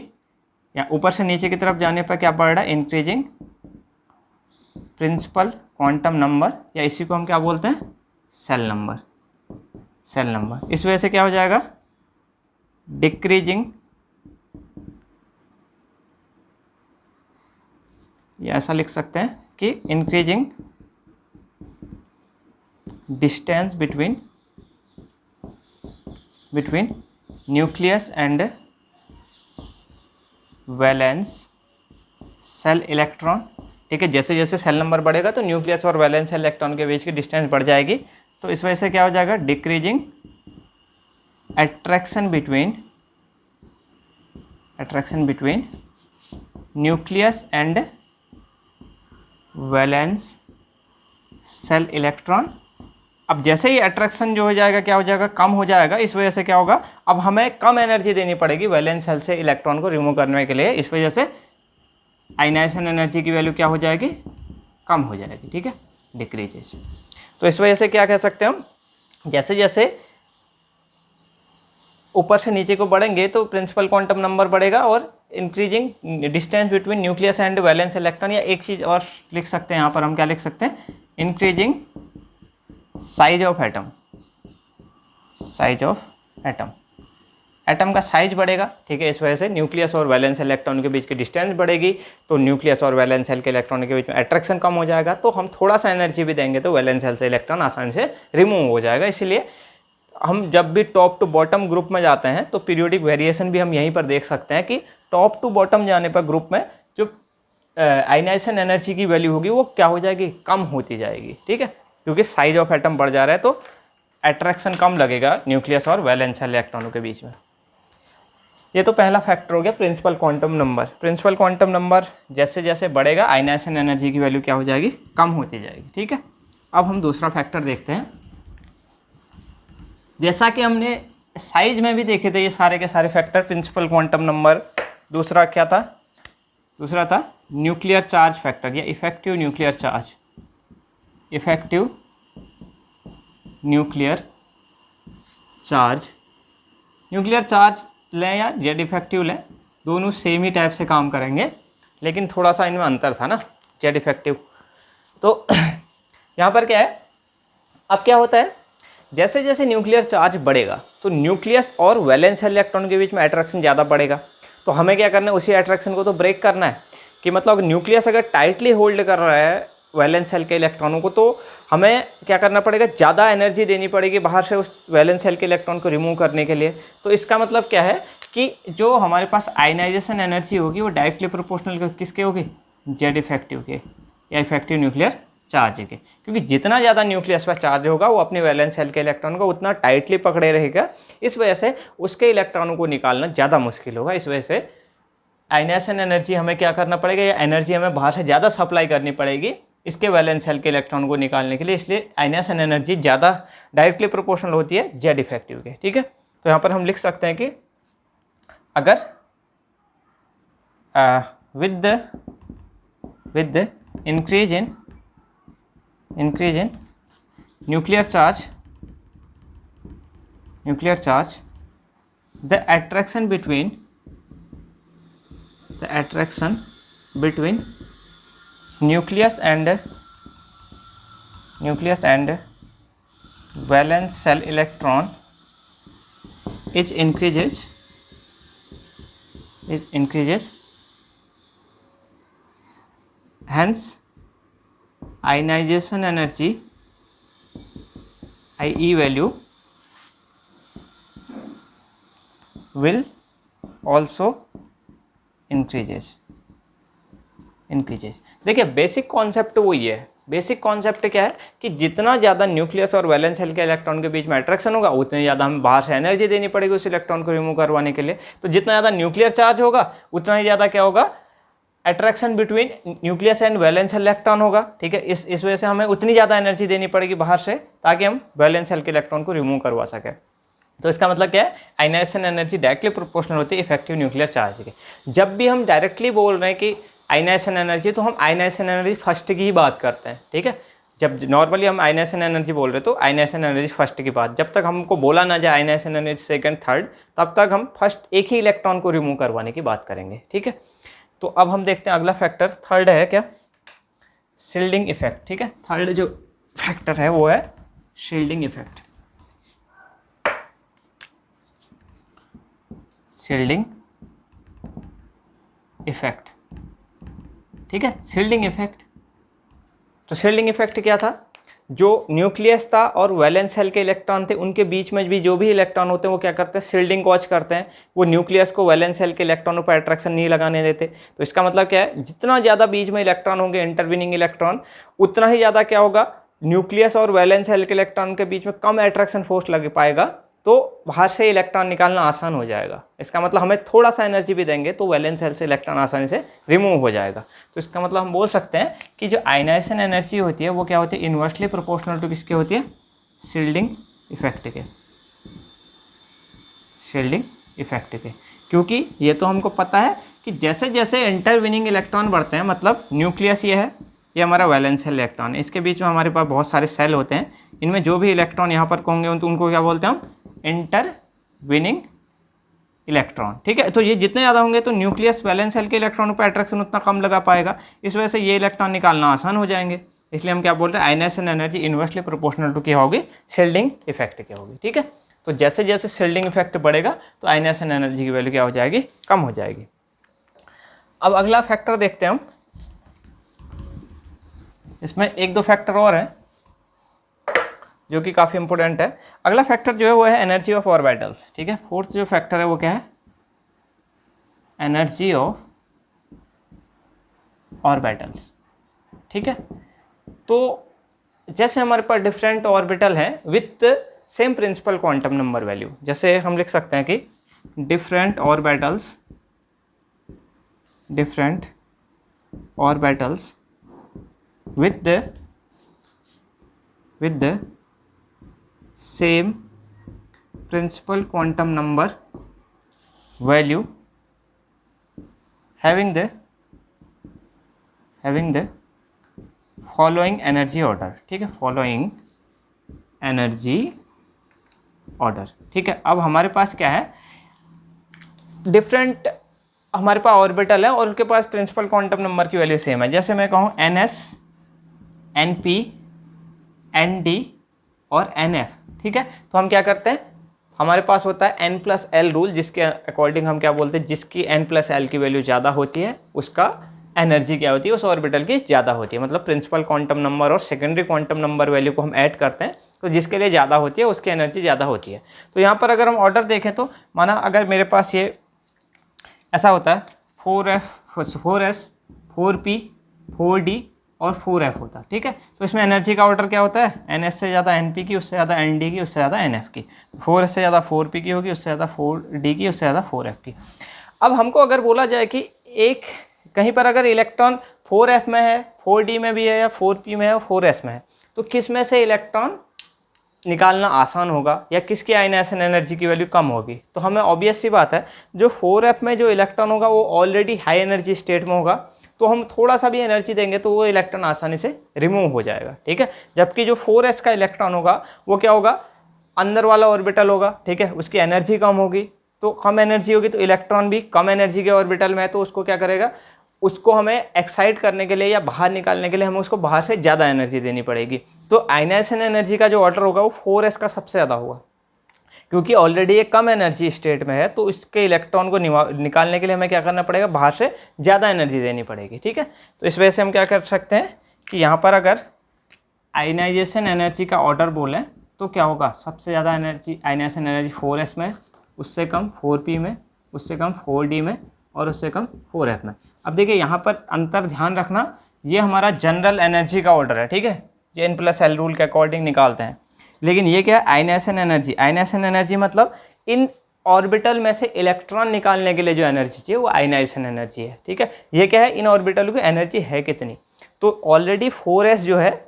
या ऊपर से नीचे की तरफ जाने पर क्या बढ़ रहा है, इंक्रीजिंग प्रिंसिपल क्वांटम नंबर, या इसी को हम क्या बोलते हैं, सेल नंबर, सेल नंबर। इस वजह से क्या हो जाएगा, डिक्रीजिंग, या ऐसा लिख सकते हैं कि increasing distance between nucleus and valence shell electron. ठीक है, जैसे जैसे सेल नंबर बढ़ेगा तो न्यूक्लियस और वैलेंस सेल इलेक्ट्रॉन के बीच की डिस्टेंस बढ़ जाएगी, तो इस वजह से क्या हो जाएगा, decreasing attraction between nucleus and valence shell electron. अब जैसे ही अट्रैक्शन जो हो जाएगा क्या हो जाएगा, कम हो जाएगा, इस वजह से क्या होगा, अब हमें कम एनर्जी देनी पड़ेगी वैलेंस सेल से इलेक्ट्रॉन को रिमूव करने के लिए, इस वजह से आयनाइजेशन एनर्जी की वैल्यू क्या हो जाएगी, कम हो जाएगी। ठीक है, डिक्रीजेस। तो इस वजह से क्या कह सकते हैं हम, जैसे जैसे ऊपर से नीचे को बढ़ेंगे तो प्रिंसिपल क्वांटम नंबर बढ़ेगा और increasing distance between nucleus and valence electron, या एक चीज़ और लिख सकते हैं यहाँ पर हम, क्या लिख सकते हैं, increasing size of atom, size of atom, atom का साइज बढ़ेगा, ठीक है। इस वजह से न्यूक्लियस और वैलेंस इलेक्ट्रॉन के बीच की डिस्टेंस बढ़ेगी, तो न्यूक्लियस और वैलेंस सेल के इलेक्ट्रॉन के बीच में अट्रैक्शन कम हो जाएगा, तो हम थोड़ा सा एनर्जी भी देंगे तो वैलेंस सेल से इलेक्ट्रॉन आसानी से रिमूव हो जाएगा। इसलिए हम जब भी टॉप टू बॉटम ग्रुप में जाते हैं तो पीरियोडिक वेरिएशन भी हम यहीं पर देख सकते हैं कि टॉप टू बॉटम जाने पर ग्रुप में जो आयनाइजेशन एनर्जी की वैल्यू होगी वो क्या हो जाएगी, कम होती जाएगी, ठीक है, क्योंकि साइज ऑफ एटम बढ़ जा रहा है तो अट्रैक्शन कम लगेगा न्यूक्लियस और वैलेंस सेल इलेक्ट्रॉनों के बीच में। ये तो पहला फैक्टर हो गया principal quantum number. Principal quantum number जैसे जैसे बढ़ेगा आयनाइजेशन एनर्जी की वैल्यू क्या हो जाएगी, कम होती जाएगी, ठीक है। अब हम दूसरा फैक्टर देखते हैं। जैसा कि हमने साइज में भी देखे थे ये सारे के सारे फैक्टर, प्रिंसिपल क्वांटम नंबर, दूसरा क्या था, दूसरा था न्यूक्लियर चार्ज फैक्टर या effective nuclear charge, effective nuclear charge. Nuclear charge लें या जेड इफेक्टिव लें, दोनों सेम ही टाइप से काम करेंगे, लेकिन थोड़ा सा इनमें अंतर था ना, जेड इफेक्टिव। तो यहाँ पर क्या है, अब क्या होता है, जैसे जैसे न्यूक्लियर चार्ज बढ़ेगा तो न्यूक्लियस और वैलेंस इलेक्ट्रॉन के बीच में अट्रैक्शन ज़्यादा बढ़ेगा, तो हमें क्या करना है, उसी अट्रैक्शन को तो ब्रेक करना है। कि मतलब न्यूक्लियस अगर टाइटली होल्ड कर रहा है वैलेंस सेल के इलेक्ट्रॉनों को, तो हमें क्या करना पड़ेगा, ज़्यादा एनर्जी देनी पड़ेगी बाहर से उस वैलेंस सेल के इलेक्ट्रॉन को रिमूव करने के लिए। तो इसका मतलब क्या है कि जो हमारे पास आयनाइजेशन एनर्जी होगी वो डायरेक्टली प्रोपोर्शनल किसके होगी, जेड इफेक्टिव के या इफेक्टिव न्यूक्लियर चार्ज के, क्योंकि जितना ज़्यादा न्यूक्लियस पर चार्ज होगा वो अपने वैलेंस सेल के इलेक्ट्रॉन को उतना टाइटली पकड़े रहेगा, इस वजह से उसके इलेक्ट्रॉनों को निकालना ज़्यादा मुश्किल होगा। इस वजह से आयनाइजेशन एनर्जी हमें क्या करना पड़ेगा, या एनर्जी हमें बाहर से ज़्यादा सप्लाई करनी पड़ेगी इसके वैलेंस सेल के इलेक्ट्रॉन को निकालने के लिए, इसलिए आयनाइजेशन एनर्जी ज़्यादा डायरेक्टली प्रोपोर्शनल होती है जेड इफेक्टिव के, ठीक है। तो यहाँ पर हम लिख सकते हैं कि अगर with the increase in nuclear charge, the attraction between nucleus and valence cell electron is increases, hence ionization energy IE value will also increases। देखिए बेसिक कॉन्सेप्ट वही है। बेसिक कॉन्सेप्ट क्या है कि जितना ज़्यादा न्यूक्लियस और वैलेंस सेल के इलेक्ट्रॉन के बीच में अट्रैक्शन होगा उतनी ज़्यादा हमें बाहर से एनर्जी देनी पड़ेगी उस इलेक्ट्रॉन को रिमूव करवाने के लिए। तो जितना ज़्यादा न्यूक्लियर चार्ज होगा उतना ही ज़्यादा क्या होगा, attraction between nucleus and valence electron होगा, ठीक है। इस वजह से हमें उतनी ज़्यादा एनर्जी देनी पड़ेगी बाहर से ताकि हम वैलेंस सेल के इलेक्ट्रॉन को रिमूव करवा सकें। तो इसका मतलब क्या है, आयनाइजेशन एनर्जी डायरेक्टली प्रोपोर्शनल होती है इफेक्टिव न्यूक्लियर चार्ज के। जब भी हम डायरेक्टली बोल रहे हैं कि आयनाइजेशन एनर्जी, तो हम आयनाइजेशन एनर्जी फर्स्ट की ही बात करते हैं, ठीक है। जब नॉर्मली हम आयनाइजेशन एनर्जी बोल रहे हैं तो आयनाइजेशन एनर्जी फर्स्ट की बात, जब तक हमको बोला ना जाए आयनाइजेशन एनर्जी सेकंड थर्ड, तब तक हम फर्स्ट एक ही इलेक्ट्रॉन को रिमूव करवाने की बात करेंगे, ठीक है। तो अब हम देखते हैं अगला फैक्टर, थर्ड है क्या, शील्डिंग इफेक्ट, ठीक है। थर्ड जो फैक्टर है वो है शील्डिंग इफेक्ट। शील्डिंग इफेक्ट, ठीक है। शील्डिंग इफेक्ट, तो शील्डिंग इफेक्ट क्या था, जो न्यूक्लियस था और वैलेंस सेल के इलेक्ट्रॉन थे उनके बीच में भी जो भी इलेक्ट्रॉन होते हैं वो क्या करते हैं, शील्डिंग कॉज करते हैं। वो न्यूक्लियस को वैलेंस सेल के इलेक्ट्रॉनों पर अट्रैक्शन नहीं लगाने देते। तो इसका मतलब क्या है, जितना ज़्यादा बीच में इलेक्ट्रॉन होंगे इंटरविनिंग इलेक्ट्रॉन, उतना ही ज़्यादा क्या होगा, न्यूक्लियस और वैलेंस सेल के इलेक्ट्रॉन के बीच में कम अट्रैक्शन फोर्स लग पाएगा, तो बाहर से इलेक्ट्रॉन निकालना आसान हो जाएगा। इसका मतलब हमें थोड़ा सा एनर्जी भी देंगे तो वैलेंस सेल से इलेक्ट्रॉन आसानी से रिमूव हो जाएगा। तो इसका मतलब हम बोल सकते हैं कि जो आयनाइजेशन एनर्जी होती है वो क्या होती है, इन्वर्सली प्रोपोर्शनल टू किसके होती है, शील्डिंग इफेक्ट के, शील्डिंग इफेक्ट के। क्योंकि ये तो हमको पता है कि जैसे जैसे इंटरविनिंग इलेक्ट्रॉन बढ़ते हैं, मतलब न्यूक्लियस ये है ये हमारा वैलेंस सेल इलेक्ट्रॉन है। इसके बीच में हमारे पास बहुत सारे सेल होते हैं, इनमें जो भी इलेक्ट्रॉन यहाँ पर होंगे उनको क्या बोलते हैं हम, इंटरविनिंग इलेक्ट्रॉन। ठीक है, तो ये जितने ज़्यादा होंगे तो न्यूक्लियस वैलेंस सेल के इलेक्ट्रॉनों पर अट्रैक्शन उतना कम लगा पाएगा, इस वजह से ये इलेक्ट्रॉन निकालना आसान हो जाएंगे। इसलिए हम क्या बोल रहे हैं, ionization energy inversely proportional to क्या होगी, शिल्डिंग इफेक्ट क्या होगी। ठीक है, तो जैसे जैसे शिल्डिंग इफेक्ट बढ़ेगा तो आयनाइजेशन एनर्जी की वैल्यू क्या हो जाएगी, कम हो जाएगी। अब अगला फैक्टर देखते हैं हम, इसमें एक दो फैक्टर और हैं जो कि काफ़ी इंपॉर्टेंट है। अगला फैक्टर जो है वो है एनर्जी ऑफ ऑर्बिटल्स। ठीक है, फोर्थ जो फैक्टर है वो क्या है, एनर्जी ऑफ ऑर्बिटल्स। ठीक है, तो जैसे हमारे पास डिफरेंट ऑर्बिटल है with same principal quantum number value, जैसे हम लिख सकते हैं कि different orbitals with the same principal quantum number value having the following energy order। ठीक है, following energy order। ठीक है, अब हमारे पास क्या है, डिफरेंट हमारे पास ऑर्बिटल है और उसके पास प्रिंसिपल क्वांटम नंबर की वैल्यू सेम है। जैसे मैं कहूँ NS, NP, ND और NF। ठीक है, तो हम क्या करते हैं, हमारे पास होता है N+L रूल, जिसके अकॉर्डिंग हम क्या बोलते हैं, जिसकी N+L की वैल्यू ज़्यादा होती है उसका एनर्जी क्या होती है, उस ऑर्बिटल की ज़्यादा होती है। मतलब प्रिंसिपल क्वांटम नंबर और सेकेंडरी क्वांटम नंबर वैल्यू को हम ऐड करते हैं, तो जिसके लिए ज़्यादा होती है उसकी एनर्जी ज़्यादा होती है। तो यहाँ पर अगर हम ऑर्डर देखें तो माना अगर मेरे पास ये ऐसा होता है 4S, 4P, 4D और 4F होता है। ठीक है, तो इसमें एनर्जी का ऑर्डर क्या होता है, NS से ज़्यादा NP की, उससे ज़्यादा ND की, उससे ज़्यादा NF की, 4S से ज़्यादा 4P की होगी, उससे ज़्यादा 4D की, उससे ज़्यादा 4F की। अब हमको अगर बोला जाए कि एक कहीं पर अगर इलेक्ट्रॉन 4F में है, 4D में भी है या 4P में है और 4S में है, तो किस में से इलेक्ट्रॉन निकालना आसान होगा या किसकी आयनाइजेशन एनर्जी की वैल्यू कम होगी। तो हमें ऑब्वियस सी बात है, जो 4F में जो इलेक्ट्रॉन होगा वो ऑलरेडी हाई एनर्जी स्टेट में होगा, तो हम थोड़ा सा भी एनर्जी देंगे तो वो इलेक्ट्रॉन आसानी से रिमूव हो जाएगा। ठीक है, जबकि जो 4S का इलेक्ट्रॉन होगा वो क्या होगा, अंदर वाला ऑर्बिटल होगा। ठीक है, उसकी एनर्जी कम होगी, तो कम एनर्जी होगी तो इलेक्ट्रॉन भी कम एनर्जी के ऑर्बिटल में है, तो उसको क्या करेगा, उसको हमें एक्साइट करने के लिए या बाहर निकालने के लिए हमें उसको बाहर से ज़्यादा एनर्जी देनी पड़ेगी। तो आयनाइजेशन एनर्जी का जो ऑर्डर होगा वो 4S का सबसे ज़्यादा होगा, क्योंकि ऑलरेडी एक कम एनर्जी स्टेट में है, तो उसके इलेक्ट्रॉन को निकालने के लिए हमें क्या करना पड़ेगा, बाहर से ज़्यादा एनर्जी देनी पड़ेगी। ठीक है, तो इस वजह से हम क्या कर सकते हैं कि यहाँ पर अगर आयनाइजेशन एनर्जी का ऑर्डर बोलें तो क्या होगा, सबसे ज़्यादा एनर्जी आयनाइजेशन एनर्जी 4S में, उससे कम 4P में, उससे कम 4D में और उससे कम 4F में। अब देखिए यहाँ पर अंतर ध्यान रखना, ये हमारा जनरल एनर्जी का ऑर्डर है। ठीक है, ये N+L रूल के अकॉर्डिंग निकालते हैं, लेकिन ये क्या है, आयनाइजेशन एनर्जी। आयनाइजेशन एनर्जी मतलब इन ऑर्बिटल में से इलेक्ट्रॉन निकालने के लिए जो एनर्जी चाहिए वो आयनाइजेशन एनर्जी है। ठीक है, ये क्या है, इन ऑर्बिटल की एनर्जी है कितनी। तो ऑलरेडी 4S जो है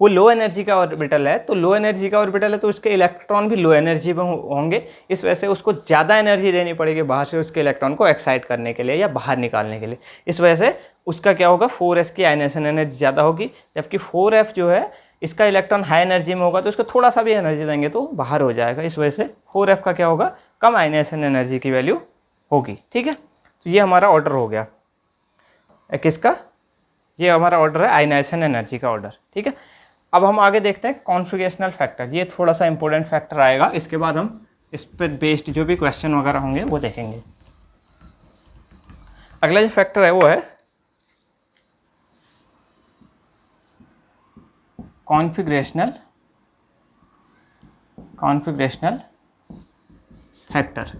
वो लो एनर्जी का ऑर्बिटल है, तो लो एनर्जी का ऑर्बिटल है तो उसके इलेक्ट्रॉन भी लो एनर्जी में होंगे, इस वजह से उसको ज़्यादा एनर्जी देनी पड़ेगी बाहर से उसके इलेक्ट्रॉन को एक्साइट करने के लिए या बाहर निकालने के लिए। इस वजह से उसका क्या होगा, 4S की आयनाइजेशन एनर्जी ज़्यादा होगी, जबकि 4F जो है इसका इलेक्ट्रॉन हाई एनर्जी में होगा, तो इसको थोड़ा सा भी एनर्जी देंगे तो बाहर हो जाएगा। इस वजह से 4F का क्या होगा, कम आयनाइजेशन एनर्जी की वैल्यू होगी। ठीक है, तो ये हमारा ऑर्डर हो गया किसका, ये हमारा ऑर्डर है आयनाइजेशन एनर्जी का ऑर्डर। ठीक है, अब हम आगे देखते हैं कॉन्फिगरेशनल फैक्टर। ये थोड़ा सा इंपॉर्टेंट फैक्टर आएगा, इसके बाद हम इस पर बेस्ड जो भी क्वेश्चन वगैरह होंगे वो देखेंगे। अगला जो फैक्टर है वो है कॉन्फिगरेशनल फैक्टर।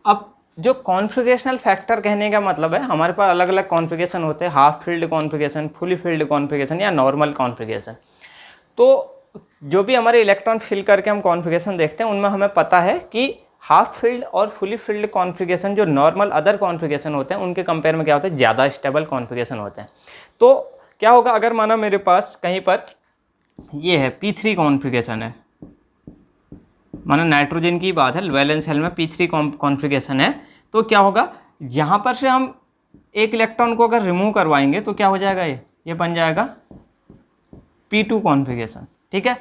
अब जो कॉन्फ़िगरेशनल फैक्टर कहने का मतलब है, हमारे पास अलग अलग कॉन्फ़िगरेशन होते हैं, half field configuration, fully filled configuration या नॉर्मल कॉन्फ़िगरेशन। तो जो भी हमारे इलेक्ट्रॉन फिल करके हम कॉन्फ़िगरेशन देखते हैं उनमें हमें पता है कि हाफ फील्ड और फुली फील्ड कॉन्फ़िगरेशन जो नॉर्मल अदर कॉन्फ़िगरेशन होते हैं उनके कंपेयर में क्या होता है, ज़्यादा स्टेबल कॉन्फ़िगरेशन होते हैं। तो क्या होगा, अगर माना मेरे पास कहीं पर ये है P3 कॉन्फ़िगरेशन है, माना नाइट्रोजन की बात है, वैलेंस शेल में P3 कॉन्फ़िगरेशन है, तो क्या होगा, यहाँ पर से हम एक इलेक्ट्रॉन को अगर रिमूव करवाएंगे तो क्या हो जाएगा, ये बन जाएगा P2 कॉन्फ़िगरेशन। ठीक है,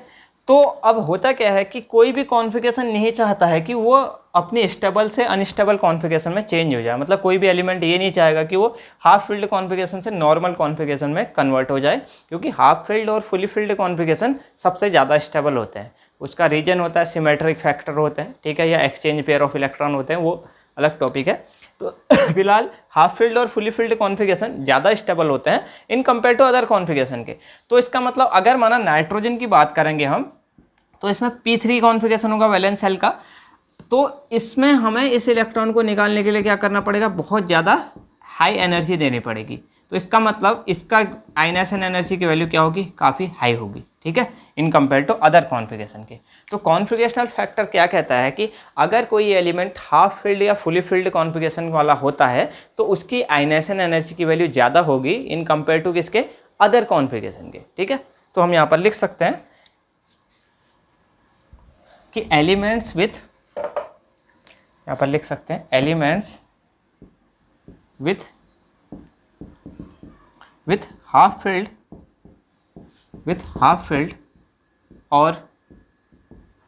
तो अब होता क्या है कि कोई भी कॉन्फ़िगरेशन नहीं चाहता है कि वो अपनी स्टेबल से अनस्टेबल कॉन्फ़िगरेशन में चेंज हो जाए। मतलब कोई भी एलिमेंट ये नहीं चाहेगा कि वो हाफ फील्ड कॉन्फ़िगरेशन से नॉर्मल कॉन्फ़िगरेशन में कन्वर्ट हो जाए, क्योंकि हाफ फील्ड और फुली फील्ड कॉन्फ़िगरेशन सबसे ज़्यादा स्टेबल होते हैं। उसका रीजन होता है सिमेट्रिक फैक्टर होते हैं, ठीक है, या एक्सचेंज पेयर ऑफ इलेक्ट्रॉन होते हैं, वो अलग टॉपिक है। तो फिलहाल हाफ फील्ड और फुली फील्ड कॉन्फ़िगरेशन ज़्यादा स्टेबल होते हैं in compare to other configuration के। तो इसका मतलब अगर माना नाइट्रोजन की बात करेंगे हम, तो इसमें P3 कॉन्फ़िगरेशन होगा वैलेंस शेल का। तो इसमें हमें इस इलेक्ट्रॉन को निकालने के लिए क्या करना पड़ेगा, बहुत ज़्यादा हाई एनर्जी देनी पड़ेगी। तो इसका मतलब इसका आयनाइजेशन एनर्जी की वैल्यू क्या होगी, काफ़ी हाई होगी। ठीक है, in compare to other configuration के। तो कॉन्फ़िगरेशनल फैक्टर क्या कहता है कि अगर कोई एलिमेंट हाफ फील्ड या फुली फील्ड कॉन्फ़िगरेशन वाला होता है तो उसकी आयनाइजेशन एनर्जी की वैल्यू ज़्यादा होगी इन कंपेयर टू किसके, अदर कॉन्फ़िगरेशन के। ठीक है, तो हम यहाँ पर लिख सकते हैं कि एलिमेंट्स विथ, यहाँ पर लिख सकते हैं एलिमेंट्स विथ हाफ फील्ड और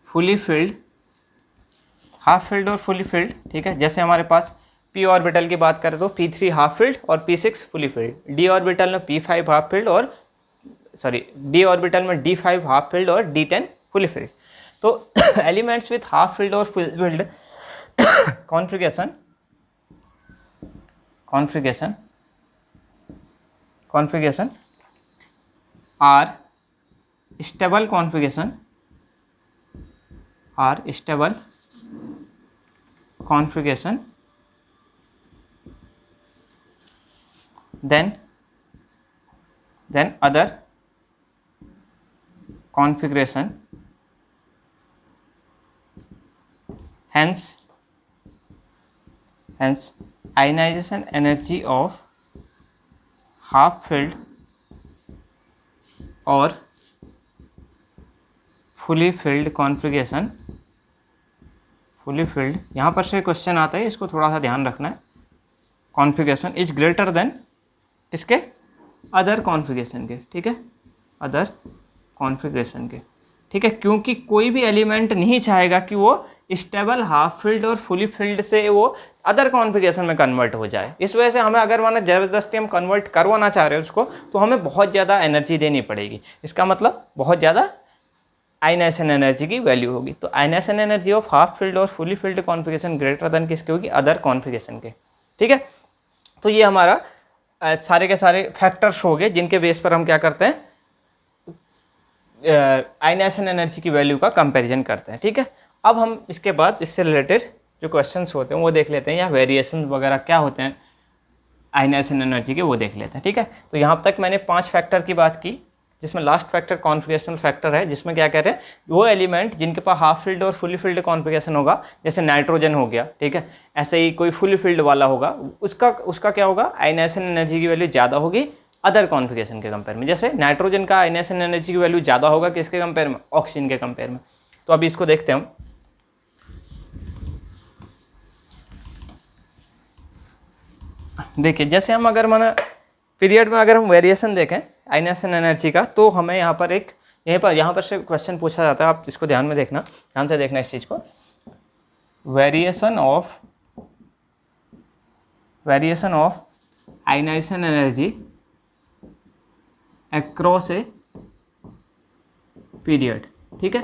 फुली फील्ड, हाफ फील्ड और फुली फील्ड। ठीक है, जैसे हमारे पास p ऑर्बिटल की बात करें तो P3 हाफ फील्ड और P6 fully field, d orbital में P5 हाफ फील्ड और d ऑर्बिटल में D5 हाफ फील्ड और D10 फुली फील्ड। तो एलिमेंट्स विथ हाफ फील्ड और full filled configuration are stable configuration than other configuration, hence ionization energy of half filled और fully filled configuration, यहाँ पर से question आता है, इसको थोड़ा सा ध्यान रखना है, कॉन्फ़िगरेशन इज ग्रेटर देन किसके, अदर कॉन्फ़िगरेशन के। ठीक है, अदर कॉन्फ़िगरेशन के। ठीक है, क्योंकि कोई भी एलिमेंट नहीं चाहेगा कि वो स्टेबल हाफ फील्ड और फुली फील्ड से वो अदर कॉन्फ़िगरेशन में कन्वर्ट हो जाए। इस वजह से हमें अगर माना ज़बरदस्ती हम कन्वर्ट करवाना चाह रहे हैं उसको, तो हमें बहुत ज़्यादा एनर्जी देनी पड़ेगी। इसका मतलब बहुत ज़्यादा आयनाइजेशन एनर्जी की वैल्यू होगी। तो ionisation energy of half filled और fully filled configuration greater than किसके होगी, अदर कॉन्फ़िगरेशन के। ठीक है, तो ये हमारा सारे के सारे फैक्टर्स हो गए जिनके बेस पर हम क्या करते हैं, आयनाइजेशन एनर्जी की वैल्यू का कंपैरिजन करते हैं। ठीक है, अब हम इसके बाद इससे रिलेटेड जो क्वेश्चंस होते हैं वो देख लेते हैं, या वेरिएशन वगैरह क्या होते हैं आयनाइजेशन एनर्जी के, वो देख लेते हैं। ठीक है, तो यहाँ तक मैंने 5 फैक्टर की बात की, जिसमें लास्ट फैक्टर कॉन्फ़िगरेशनल फैक्टर है, जिसमें क्या कह रहे हैं, वो एलिमेंट जिनके पास हाफ फील्ड और फुली फील्ड कॉन्फ़िगरेशन होगा, जैसे नाइट्रोजन हो गया, ठीक है, ऐसे ही कोई फुली फील्ड वाला होगा, उसका क्या होगा, आयनाइजेशन एनर्जी की वैल्यू ज़्यादा होगी अदर कॉन्फ़िगरेशन के कंपेयर में। जैसे नाइट्रोजन का आयनाइजेशन एनर्जी की वैल्यू ज़्यादा होगा किसके कंपेयर में, ऑक्सीजन के कंपेयर में। तो अभी इसको देखते हैं हम। देखिए, जैसे हम अगर माना पीरियड में अगर हम वेरिएशन देखें आयनाइजेशन एनर्जी का, तो हमें यहाँ पर एक यहाँ पर से क्वेश्चन पूछा जाता है, आप इसको ध्यान में देखना, ध्यान से देखना इस चीज़ को। Variation of ionization energy across a period. ठीक है,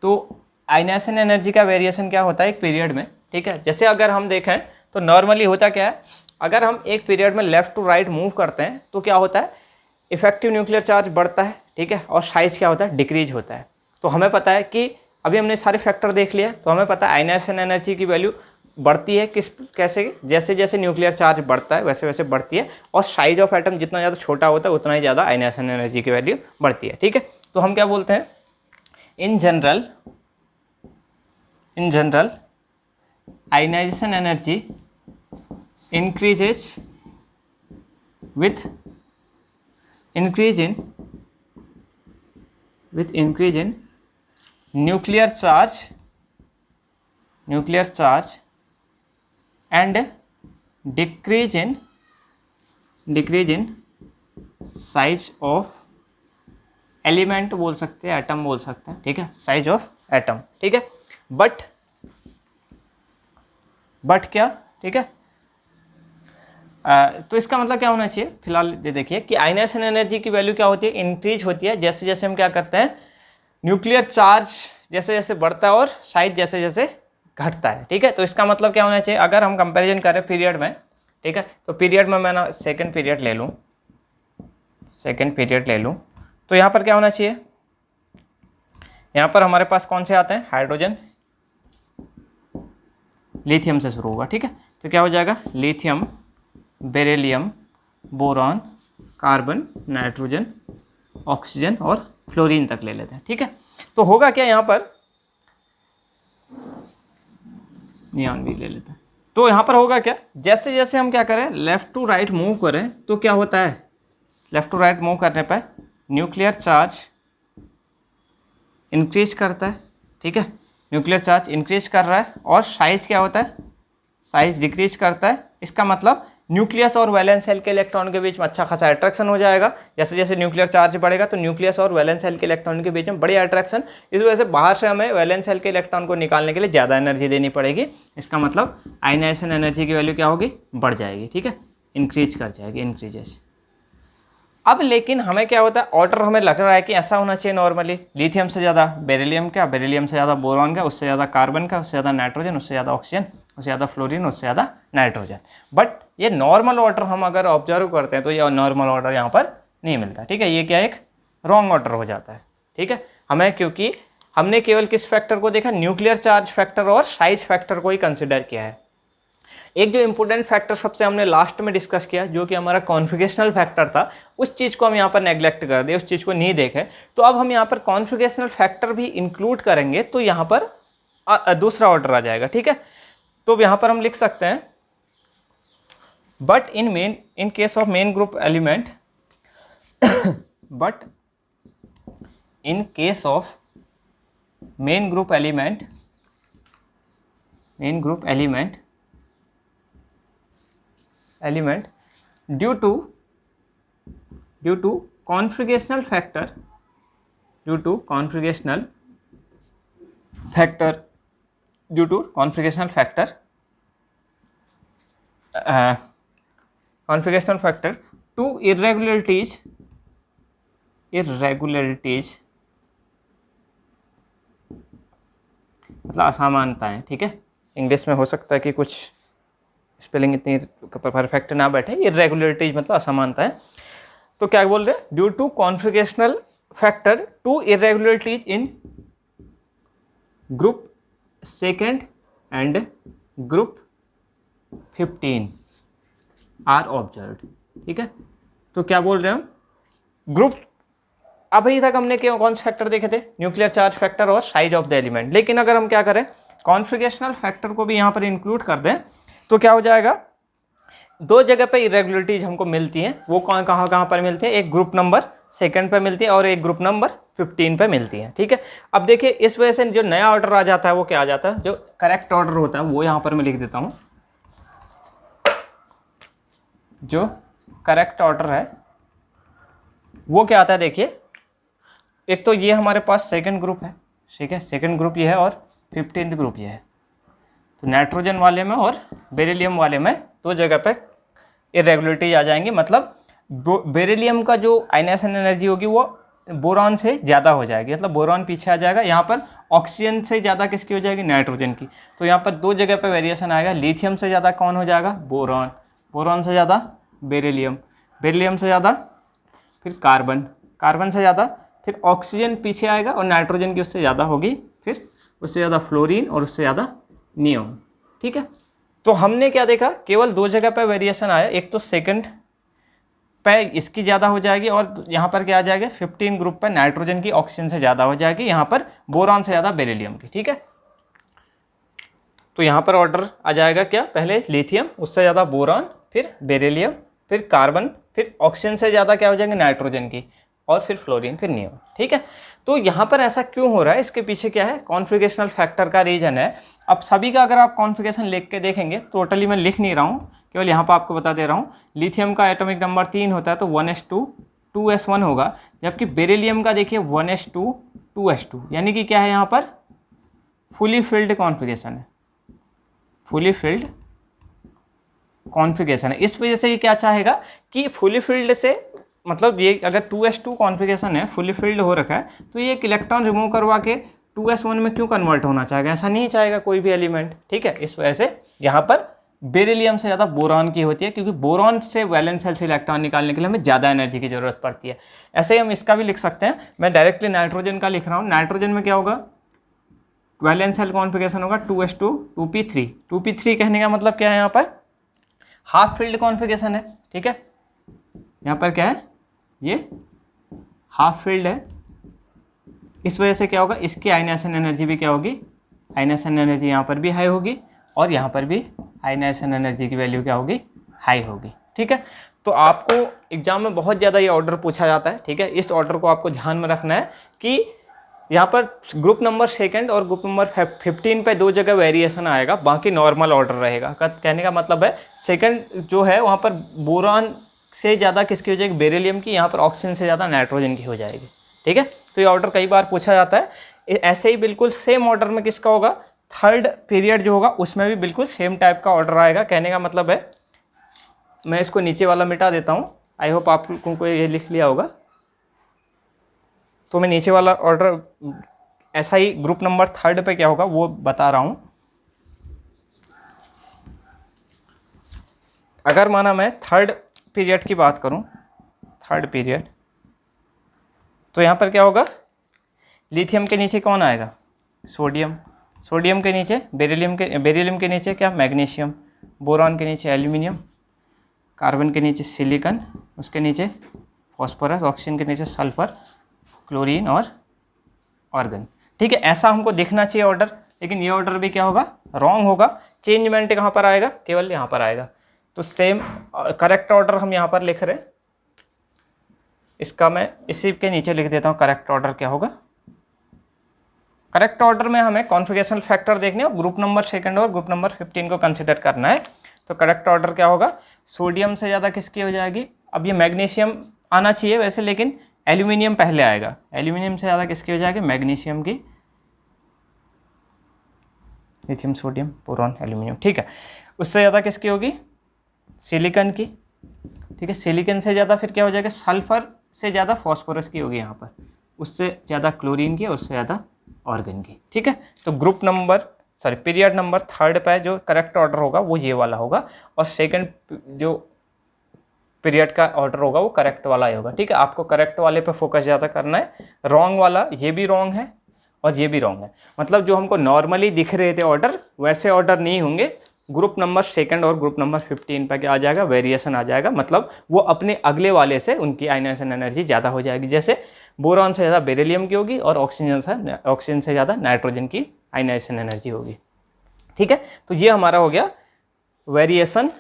तो आयनाइजेशन एनर्जी का वेरिएशन क्या होता है एक पीरियड में। ठीक है, जैसे अगर हम देखें तो नॉर्मली होता क्या है, अगर हम एक पीरियड में लेफ़्ट टू राइट मूव करते हैं तो क्या होता है, इफेक्टिव न्यूक्लियर चार्ज बढ़ता है। ठीक है, और साइज क्या होता है, डिक्रीज होता है। तो हमें पता है कि अभी हमने सारे फैक्टर देख लिया, तो हमें पता है आयनाइजेशन एनर्जी की वैल्यू बढ़ती है कैसे, जैसे जैसे न्यूक्लियर चार्ज बढ़ता है वैसे वैसे बढ़ती है, और साइज ऑफ एटम जितना ज़्यादा छोटा होता है उतना ही ज़्यादा आयनाइजेशन एनर्जी की वैल्यू बढ़ती है। ठीक है, तो हम क्या बोलते हैं, in general ionization energy increases with increase in nuclear charge and decrease in decrease in size of element बोल सकते हैं, एटम बोल सकते हैं, ठीक है, साइज ऑफ एटम, ठीक है। बट क्या, ठीक है, तो इसका मतलब क्या होना चाहिए, फिलहाल ये देखिए कि आयनाइजेशन एनर्जी की वैल्यू क्या होती है, इंक्रीज होती है जैसे जैसे हम क्या करते हैं, न्यूक्लियर चार्ज जैसे जैसे बढ़ता है और साइज जैसे जैसे घटता है, ठीक है। तो इसका मतलब क्या होना चाहिए, अगर हम कंपैरिजन करें पीरियड में, ठीक है, तो पीरियड में मैं ना सेकेंड पीरियड ले लूँ, तो यहाँ पर क्या होना चाहिए, यहाँ पर हमारे पास कौन से आते हैं, हाइड्रोजन, लिथियम से शुरू होगा, ठीक है। तो क्या हो जाएगा, lithium, beryllium, boron, carbon, nitrogen, oxygen और फ्लोरीन तक ले लेते हैं, ठीक है। तो होगा क्या यहाँ पर, नियॉन भी ले लेते हैं। तो यहाँ पर होगा क्या, जैसे जैसे हम क्या करें, लेफ्ट टू राइट मूव करें तो क्या होता है, लेफ्ट टू राइट मूव करने पर न्यूक्लियर चार्ज इंक्रीज करता है, ठीक है, न्यूक्लियर चार्ज इंक्रीज कर रहा है और साइज क्या होता है, साइज डिक्रीज करता है। इसका मतलब न्यूक्लियस और वैलेंस सेल के इलेक्ट्रॉन के बीच में अच्छा खासा अट्रैक्शन हो जाएगा। जैसे जैसे न्यूक्लियर चार्ज बढ़ेगा तो न्यूक्लियस और वैलेंस सेल के इलेक्ट्रॉन के बीच में बड़ी अट्रैक्शन, इस वजह से बाहर से हमें वैलेंस सेल के इलेक्ट्रॉन को निकालने के लिए ज़्यादा एनर्जी देनी पड़ेगी। इसका मतलब आयनाइजेशन एनर्जी की वैल्यू क्या होगी, बढ़ जाएगी, ठीक है, इंक्रीज कर जाएगी, इंक्रीजेस। अब लेकिन हमें क्या होता है, ऑर्डर हमें लग रहा है कि ऐसा होना चाहिए नॉर्मली, लिथियम से ज़्यादा बेरिलियम का, बेरिलियम से ज़्यादा बोरॉन का, उससे ज़्यादा कार्बन का, उससे ज़्यादा नाइट्रोजन, उससे ज़्यादा ऑक्सीजन, उससे ज़्यादा फ्लोरीन, उससे ज़्यादा नाइट्रोजन। बट ये नॉर्मल ऑर्डर हम अगर ऑब्जर्व करते हैं तो ये नॉर्मल ऑर्डर यहाँ पर नहीं मिलता, ठीक है, ये क्या एक रॉन्ग ऑर्डर हो जाता है, ठीक है। हमें क्योंकि हमने केवल किस फैक्टर को देखा, न्यूक्लियर चार्ज फैक्टर और साइज फैक्टर को ही कंसिडर किया है। एक जो इंपॉर्टेंट फैक्टर सबसे हमने लास्ट में डिस्कस किया, जो कि हमारा कॉन्फिगरेशनल फैक्टर था, उस चीज़ को हम यहाँ पर नेग्लेक्ट कर दिए, उस चीज़ को नहीं देखे। तो अब हम यहाँ पर कॉन्फिगरेशनल फैक्टर भी इंक्लूड करेंगे तो यहाँ पर दूसरा ऑर्डर आ जाएगा, ठीक है। तो यहाँ पर हम लिख सकते हैं, but in case of main group element but in case of main group element due to configurational factor two irregularities मतलब असमानताएं, ठीक है, इंग्लिश में हो सकता है कि कुछ स्पेलिंग इतनी परफेक्ट ना बैठे, इरेगुलरिटीज मतलब असमानता है। तो क्या बोल रहे हैं, due to configurational factor to irregularities in group second and group 15 are observed, ठीक है। तो क्या बोल रहे हैं हम, ग्रुप अभी तक हमने कौन से फैक्टर देखे थे, न्यूक्लियर चार्ज फैक्टर और साइज ऑफ द एलिमेंट, लेकिन अगर हम क्या करें, कॉन्फिगरेशनल फैक्टर को भी यहाँ पर इंक्लूड कर दें तो क्या हो जाएगा, दो जगह पे इरेगुलरिटीज हमको मिलती हैं। वो कहाँ पर मिलती हैं, एक ग्रुप नंबर सेकंड पे मिलती है और एक ग्रुप नंबर 15 पे मिलती है, ठीक है। अब देखिए इस वजह से जो नया ऑर्डर आ जाता है वो क्या आ जाता है, जो करेक्ट ऑर्डर होता है वो यहाँ पर मैं लिख देता हूँ। जो करेक्ट ऑर्डर है वो क्या आता है, देखिए एक तो ये हमारे पास सेकंड ग्रुप है, ठीक है, सेकंड ग्रुप ये है और 15th ग्रुप ये है। तो नाइट्रोजन वाले में और बेरिलियम वाले में दो जगह पे इरेगुलरिटी आ जाएंगी, मतलब बेरिलियम का जो आयनाइजेशन एनर्जी होगी वो बोरॉन से ज़्यादा हो जाएगी, मतलब बोरॉन पीछे आ जाएगा। यहाँ पर ऑक्सीजन से ज़्यादा किसकी हो जाएगी, नाइट्रोजन की। तो यहाँ पर दो जगह पे वेरिएशन आएगा, लिथियम से ज़्यादा कौन हो जाएगा, बोरॉन, बोरॉन से ज़्यादा बेरिलियम, बेरिलियम से ज़्यादा फिर कार्बन, कार्बन से ज़्यादा फिर ऑक्सीजन पीछे आएगा और नाइट्रोजन की उससे ज़्यादा होगी, फिर उससे ज़्यादा फ्लोरीन और उससे ज़्यादा नियॉन, ठीक है। तो हमने क्या देखा, केवल दो जगह पे वेरिएशन आया, एक तो सेकंड पे इसकी ज़्यादा हो जाएगी और यहाँ पर क्या आ जाएगा, 15 ग्रुप पे नाइट्रोजन की ऑक्सीजन से ज़्यादा हो जाएगी, यहाँ पर बोरॉन से ज़्यादा बेरिलियम की, ठीक है। तो यहाँ पर ऑर्डर आ जाएगा क्या, पहले लिथियम, उससे ज़्यादा बोरॉन, फिर बेरिलियम, फिर कार्बन, फिर ऑक्सीजन से ज़्यादा क्या हो जाएंगे, नाइट्रोजन की, और फिर फ्लोरीन, फिर नियॉन, ठीक है। तो यहाँ पर ऐसा क्यों हो रहा है, इसके पीछे क्या है, कॉन्फिगरेशनल फैक्टर का रीजन है। अब सभी का अगर आप कॉन्फिगरेशन लिख के देखेंगे, टोटली मैं लिख नहीं रहा हूँ, केवल यहाँ पर आपको बता दे रहा हूँ। लिथियम का एटॉमिक नंबर 3 होता है तो 1s2 2s1 होगा, जबकि बेरिलियम का देखिए 1s2 2s2, यानी कि क्या है यहाँ पर फुली फिल्ड कॉन्फ़िगरेशन है, फुली फिल्ड कॉन्फ़िगरेशन है। इस वजह से ये क्या चाहेगा कि फुली फिल्ड से मतलब ये अगर 2s2 कॉन्फ़िगरेशन है, फुली फिल्ड हो रखा है, तो ये एक इलेक्ट्रॉन रिमूव करवा के 2s1 में क्यों कन्वर्ट होना चाहेगा, ऐसा नहीं चाहेगा कोई भी एलिमेंट, ठीक है। इस वजह से यहाँ पर बेरिलियम से ज़्यादा बोरॉन की होती है, क्योंकि बोरॉन से वैलेंस शेल से इलेक्ट्रॉन निकालने के लिए हमें ज़्यादा एनर्जी की ज़रूरत पड़ती है। ऐसे ही हम इसका भी लिख सकते हैं, मैं डायरेक्टली नाइट्रोजन का लिख रहा हूँ। नाइट्रोजन में क्या होगा, वैलेंस शेल कॉन्फ़िगरेशन होगा 2s2 2p3। 2p3 कहने का मतलब क्या है, यहाँ पर हाफ फील्ड कॉन्फ़िगरेशन है, ठीक है। यहाँ पर क्या है, ये हाफ फील्ड है। इस वजह से क्या होगा, इसकी आयनाइजेशन एनर्जी भी क्या होगी, आयनाइजेशन एनर्जी यहाँ पर भी हाई होगी और यहाँ पर भी आयनाइजेशन एनर्जी की वैल्यू क्या होगी, हाई होगी, ठीक है। तो आपको एग्जाम में बहुत ज़्यादा ये ऑर्डर पूछा जाता है, ठीक है। इस ऑर्डर को आपको ध्यान में रखना है कि यहाँ पर ग्रुप नंबर 2 और ग्रुप नंबर 15 पे 2 जगह वेरिएशन आएगा, बाकी नॉर्मल ऑर्डर रहेगा। कहने का मतलब है सेकंड जो है वहाँ पर बोरॉन से ज़्यादा किसकी हो जाएगी, बेरिलियम की, यहाँ पर ऑक्सीजन से ज़्यादा नाइट्रोजन की हो जाएगी, ठीक है। तो ये ऑर्डर कई बार पूछा जाता है। ऐसे ही बिल्कुल सेम ऑर्डर में किसका होगा, थर्ड पीरियड जो होगा उसमें भी बिल्कुल सेम टाइप का ऑर्डर आएगा। कहने का मतलब है, मैं इसको नीचे वाला मिटा देता हूँ, आई होप आप लोगों को ये लिख लिया होगा। तो मैं नीचे वाला ऑर्डर ऐसा ही ग्रुप नंबर 3 पे क्या होगा वो बता रहा हूँ। अगर माना मैं थर्ड पीरियड की बात करूँ, थर्ड पीरियड, तो यहाँ पर क्या होगा, लिथियम के नीचे कौन आएगा, सोडियम, सोडियम के नीचे बेरिलियम के नीचे क्या, मैग्नीशियम, बोरॉन के नीचे एल्यूमिनियम, कार्बन के नीचे सिलिकॉन, उसके नीचे फॉस्फोरस, ऑक्सीजन के नीचे सल्फर, क्लोरीन और ऑर्गन, ठीक है। ऐसा हमको दिखना चाहिए ऑर्डर, लेकिन ये ऑर्डर भी क्या होगा, रॉन्ग होगा। चेंजमेंट कहाँ पर आएगा, केवल यहाँ पर आएगा। तो सेम करेक्ट ऑर्डर हम यहाँ पर लिख रहे हैं, इसका मैं इसी के नीचे लिख देता हूँ। करेक्ट ऑर्डर क्या होगा, करेक्ट ऑर्डर में हमें कॉन्फ़िगरेशनल फैक्टर देखने और ग्रुप नंबर 2 और ग्रुप नंबर 15 को कंसिडर करना है। तो करेक्ट ऑर्डर क्या होगा, सोडियम से ज़्यादा किसकी हो जाएगी, अब ये मैग्नीशियम आना चाहिए वैसे, लेकिन एल्यूमिनियम पहले आएगा। एल्यूमिनियम से ज़्यादा किसकी हो जाएगी, मैग्नीशियम की, लिथियम सोडियम बोरॉन एल्यूमिनियम, ठीक है। उससे ज़्यादा किसकी होगी, सिलिकॉन की, ठीक है। सिलिकॉन से ज़्यादा फिर क्या हो जाएगा, सल्फर से ज़्यादा फॉस्फोरस की होगी यहाँ पर, उससे ज़्यादा क्लोरीन की और उससे ज़्यादा ऑर्गन की, ठीक है। तो पीरियड नंबर 3 पे जो करेक्ट ऑर्डर होगा वो ये वाला होगा, और सेकंड जो पीरियड का ऑर्डर होगा वो करेक्ट वाला ही होगा, ठीक है। आपको करेक्ट वाले पे फोकस ज़्यादा करना है। रॉन्ग वाला ये भी रॉन्ग है और ये भी रॉन्ग है, मतलब जो हमको नॉर्मली दिख रहे थे ऑर्डर वैसे ऑर्डर नहीं होंगे। ग्रुप नंबर 2 और ग्रुप नंबर 15 पे क्या आ जाएगा, वेरिएशन आ जाएगा, मतलब वो अपने अगले वाले से उनकी आयनाइजेशन एनर्जी ज़्यादा हो जाएगी। जैसे बोरॉन से ज़्यादा बेरिलियम की होगी और ऑक्सीजन से ज़्यादा नाइट्रोजन की आयनाइजेशन एनर्जी होगी, ठीक है। तो ये हमारा हो गया वेरिएशन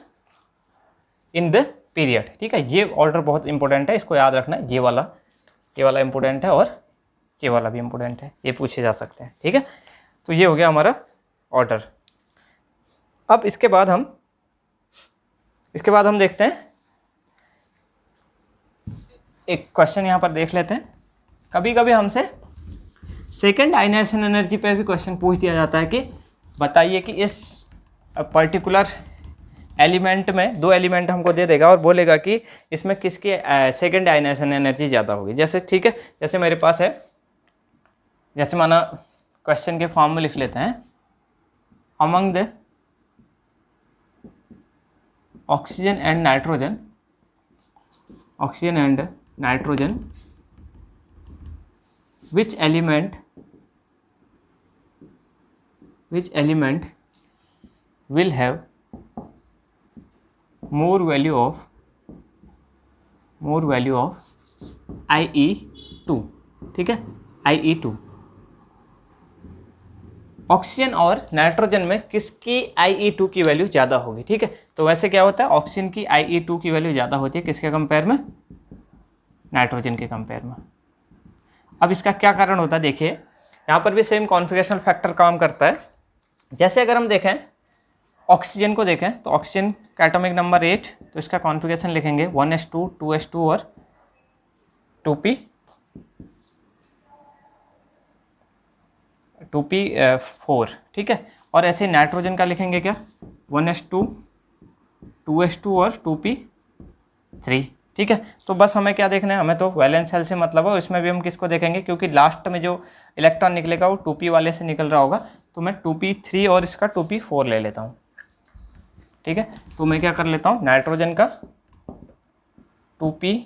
इन द पीरियड, ठीक है। ये ऑर्डर बहुत इंपॉर्टेंट है, इसको याद रखना है। ये वाला इंपॉर्टेंट है और ये वाला भी इंपॉर्टेंट है, ये पूछे जा सकते हैं, ठीक है। तो ये हो गया हमारा ऑर्डर। अब इसके बाद हम देखते हैं, एक क्वेश्चन यहाँ पर देख लेते हैं। कभी कभी हमसे सेकंड आयनाइजेशन एनर्जी पर भी क्वेश्चन पूछ दिया जाता है कि बताइए कि इस पर्टिकुलर एलिमेंट में 2 एलिमेंट हमको दे देगा और बोलेगा कि इसमें किसकी सेकंड आयनाइजेशन एनर्जी ज़्यादा होगी। जैसे ठीक है, जैसे मेरे पास है, जैसे माना क्वेश्चन के फॉर्म में लिख लेते हैं, among the oxygen and nitrogen which element will have more value of IE2, ठीक है, IE2। ऑक्सीजन और नाइट्रोजन में किसकी IE2 की वैल्यू ज़्यादा होगी, ठीक है। तो वैसे क्या होता है, ऑक्सीजन की IE2 की वैल्यू ज़्यादा होती है किसके कंपेयर में, नाइट्रोजन के कंपेयर में। अब इसका क्या कारण होता है, देखिए यहाँ पर भी सेम कॉन्फ़िगरेशनल फैक्टर काम करता है। जैसे अगर हम देखें ऑक्सीजन को देखें तो ऑक्सीजन का एटॉमिक नंबर 8, तो इसका कॉन्फ़िगरेशन लिखेंगे 1s2 2s2 और 2p4, ठीक है। और ऐसे नाइट्रोजन का लिखेंगे क्या 1s2 2s2 और 2p3, ठीक है। तो बस हमें क्या देखना है, हमें तो वैलेंस शेल से मतलब है, इसमें भी हम किसको देखेंगे क्योंकि लास्ट में जो इलेक्ट्रॉन निकलेगा वो 2p वाले से निकल रहा होगा, तो मैं 2p3 और इसका 2p4 ले लेता हूँ, ठीक है। तो मैं क्या कर लेता हूँ, नाइट्रोजन का 2p,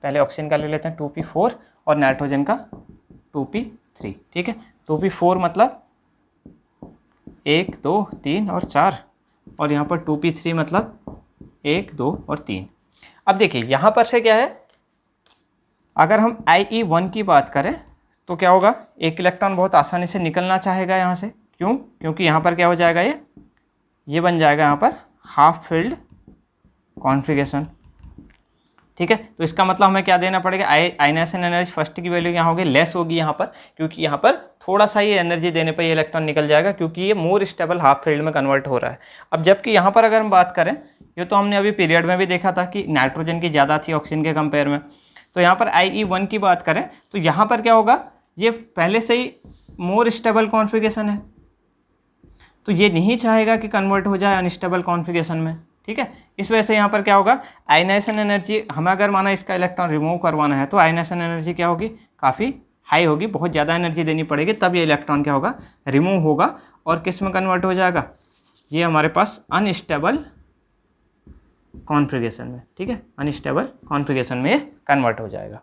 पहले ऑक्सीजन का ले लेते हैं 2p4 और नाइट्रोजन का 2p3, ठीक है। 2p4 मतलब 1 2 3 और 4, और यहाँ पर 2p3 मतलब 1 2 और 3। अब देखिए यहाँ पर से क्या है, अगर हम IE1 की बात करें तो क्या होगा, एक इलेक्ट्रॉन बहुत आसानी से निकलना चाहेगा यहाँ से, क्यों, क्योंकि यहाँ पर क्या हो जाएगा, ये बन जाएगा यहाँ पर हाफ फील्ड कॉन्फ़िगरेशन, ठीक है। तो इसका मतलब हमें क्या देना पड़ेगा, आयनाइजेशन एनर्जी फर्स्ट की वैल्यू यहाँ होगी लेस होगी यहाँ पर, क्योंकि यहाँ पर थोड़ा सा ये एनर्जी देने पर ये इलेक्ट्रॉन निकल जाएगा, क्योंकि ये मोर स्टेबल हाफ फील्ड में कन्वर्ट हो रहा है। अब जबकि यहाँ पर अगर हम बात करें, ये तो हमने अभी पीरियड में भी देखा था कि नाइट्रोजन की ज़्यादा थी ऑक्सीजन के कंपेयर में, तो यहाँ पर IE1 की बात करें तो यहाँ पर क्या होगा, ये पहले से ही मोर स्टेबल कॉन्फ़िगरेशन है, तो ये नहीं चाहेगा कि कन्वर्ट हो जाए अनस्टेबल कॉन्फ़िगरेशन में, ठीक है। इस वजह से यहाँ पर क्या होगा, आयनाइजेशन एनर्जी हमें अगर माना इसका इलेक्ट्रॉन रिमूव करवाना है तो आयनाइजेशन एनर्जी क्या होगी, काफ़ी हाई होगी, बहुत ज़्यादा एनर्जी देनी पड़ेगी, तब ये इलेक्ट्रॉन क्या होगा, रिमूव होगा और किस में कन्वर्ट हो जाएगा, ये हमारे पास अनस्टेबल कॉन्फ़िगरेशन में, ठीक है, अनस्टेबल कॉन्फ़िगरेशन में कन्वर्ट हो जाएगा।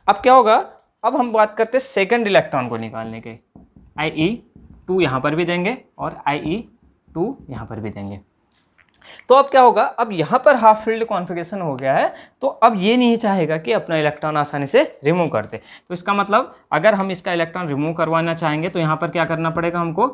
अब क्या होगा, अब हम बात करते हैं सेकंड इलेक्ट्रॉन को निकालने के, IE2 यहाँ पर भी देंगे और IE2 यहाँ पर भी देंगे। तो अब क्या होगा, अब यहाँ पर हाफ फील्ड कॉन्फ़िगरेशन हो गया है, तो अब ये नहीं चाहेगा कि अपना इलेक्ट्रॉन आसानी से रिमूव कर दे। तो इसका मतलब अगर हम इसका इलेक्ट्रॉन रिमूव करवाना चाहेंगे तो यहाँ पर क्या करना पड़ेगा हमको,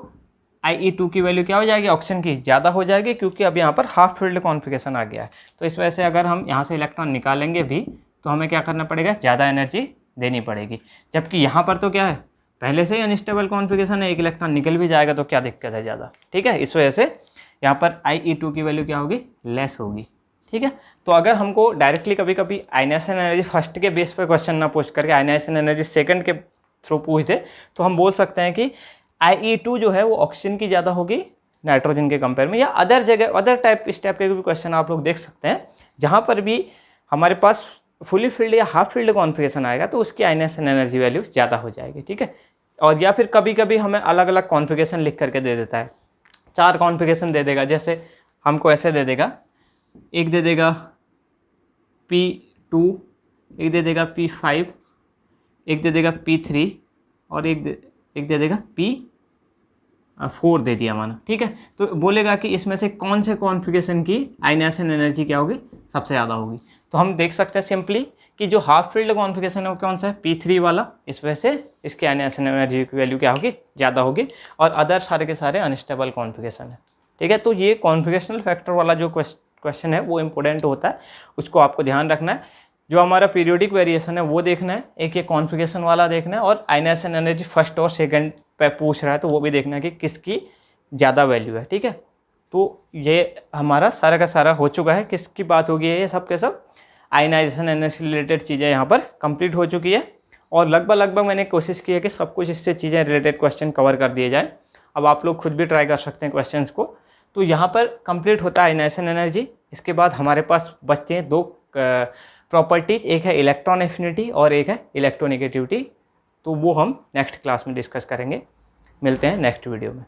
IE2 की वैल्यू क्या हो जाएगी, ऑक्सीजन की ज़्यादा हो जाएगी, क्योंकि अब यहाँ पर हाफ फील्ड कॉन्फ़िगरेशन आ गया है। तो इस वजह से अगर हम यहाँ से इलेक्ट्रॉन निकालेंगे भी तो हमें क्या करना पड़ेगा, ज़्यादा एनर्जी देनी पड़ेगी। जबकि यहाँ पर तो क्या है, पहले से ही अनस्टेबल कॉन्फ़िगरेशन है, एक इलेक्ट्रॉन निकल भी जाएगा तो क्या दिक्कत है ज़्यादा, ठीक है। इस वजह से यहाँ पर IE2 की वैल्यू क्या होगी, लेस होगी, ठीक है। तो अगर हमको डायरेक्टली कभी कभी आयनाइजेशन एनर्जी फर्स्ट के बेस पर क्वेश्चन ना पूछ करके आयनाइजेशन एनर्जी सेकंड के थ्रू पूछ दे, तो हम बोल सकते हैं कि IE2 जो है वो ऑक्सीजन की ज़्यादा होगी नाइट्रोजन के कंपेयर में, या अदर जगह अदर टाइप स्टेप के भी क्वेश्चन आप लोग देख सकते हैं, जहाँ पर भी हमारे पास फुली फील्ड या हाफ फील्ड कॉन्फ़िगरेशन आएगा तो उसकी आयनाइजेशन एनर्जी वैल्यू ज़्यादा हो जाएगी, ठीक है। और या फिर कभी कभी हमें अलग अलग कॉन्फ़िगरेशन लिख करके दे देता है, 4 कॉन्फ़िगरेशन दे देगा, जैसे हमको ऐसे दे देगा, एक दे देगा P2, एक दे देगा P5, एक दे देगा P3 और एक दे देगा P4 दे दिया माना, ठीक है। तो बोलेगा कि इसमें से कौन से कॉन्फ़िगरेशन की आयनाइजेशन एनर्जी क्या होगी, सबसे ज़्यादा होगी। तो हम देख सकते हैं सिंपली कि जो हाफ फील्ड कॉन्फ़िगरेशन है वो कौन सा है, P3 वाला, इस वजह से इसकी आयनाइजेशन एनर्जी की वैल्यू क्या होगी, ज़्यादा होगी, और अदर सारे के सारे अनस्टेबल कॉन्फ़िगरेशन है, ठीक है। तो ये कॉन्फ़िगरेशनल फैक्टर वाला जो क्वेश्चन है वो इंपॉर्टेंट होता है, उसको आपको ध्यान रखना है। जो हमारा पीरियोडिक वेरिएशन है वो देखना है, एक ये कॉन्फ़िगरेशन वाला देखना है, और आयनाइजेशन एनर्जी फर्स्ट और सेकंड पे पूछ रहा है तो वो भी देखना है कि किसकी ज़्यादा वैल्यू है, ठीक है। तो ये हमारा सारा का सारा हो चुका है, किसकी बात होगी, ये सब के सब आयनाइजेशन एनर्जी से रिलेटेड चीज़ें यहाँ पर कंप्लीट हो चुकी है, और लगभग मैंने कोशिश की है कि सब कुछ इससे चीज़ें रिलेटेड क्वेश्चन कवर कर दिए जाए। अब आप लोग खुद भी ट्राई कर सकते हैं क्वेश्चंस को। तो यहाँ पर कंप्लीट होता है आयनाइजेशन एनर्जी। इसके बाद हमारे पास बचते हैं 2 प्रॉपर्टीज, एक है इलेक्ट्रॉन एफिनिटी और एक है इलेक्ट्रोनेगेटिविटी। तो वो हम नेक्स्ट क्लास में डिस्कस करेंगे। मिलते हैं नेक्स्ट वीडियो में।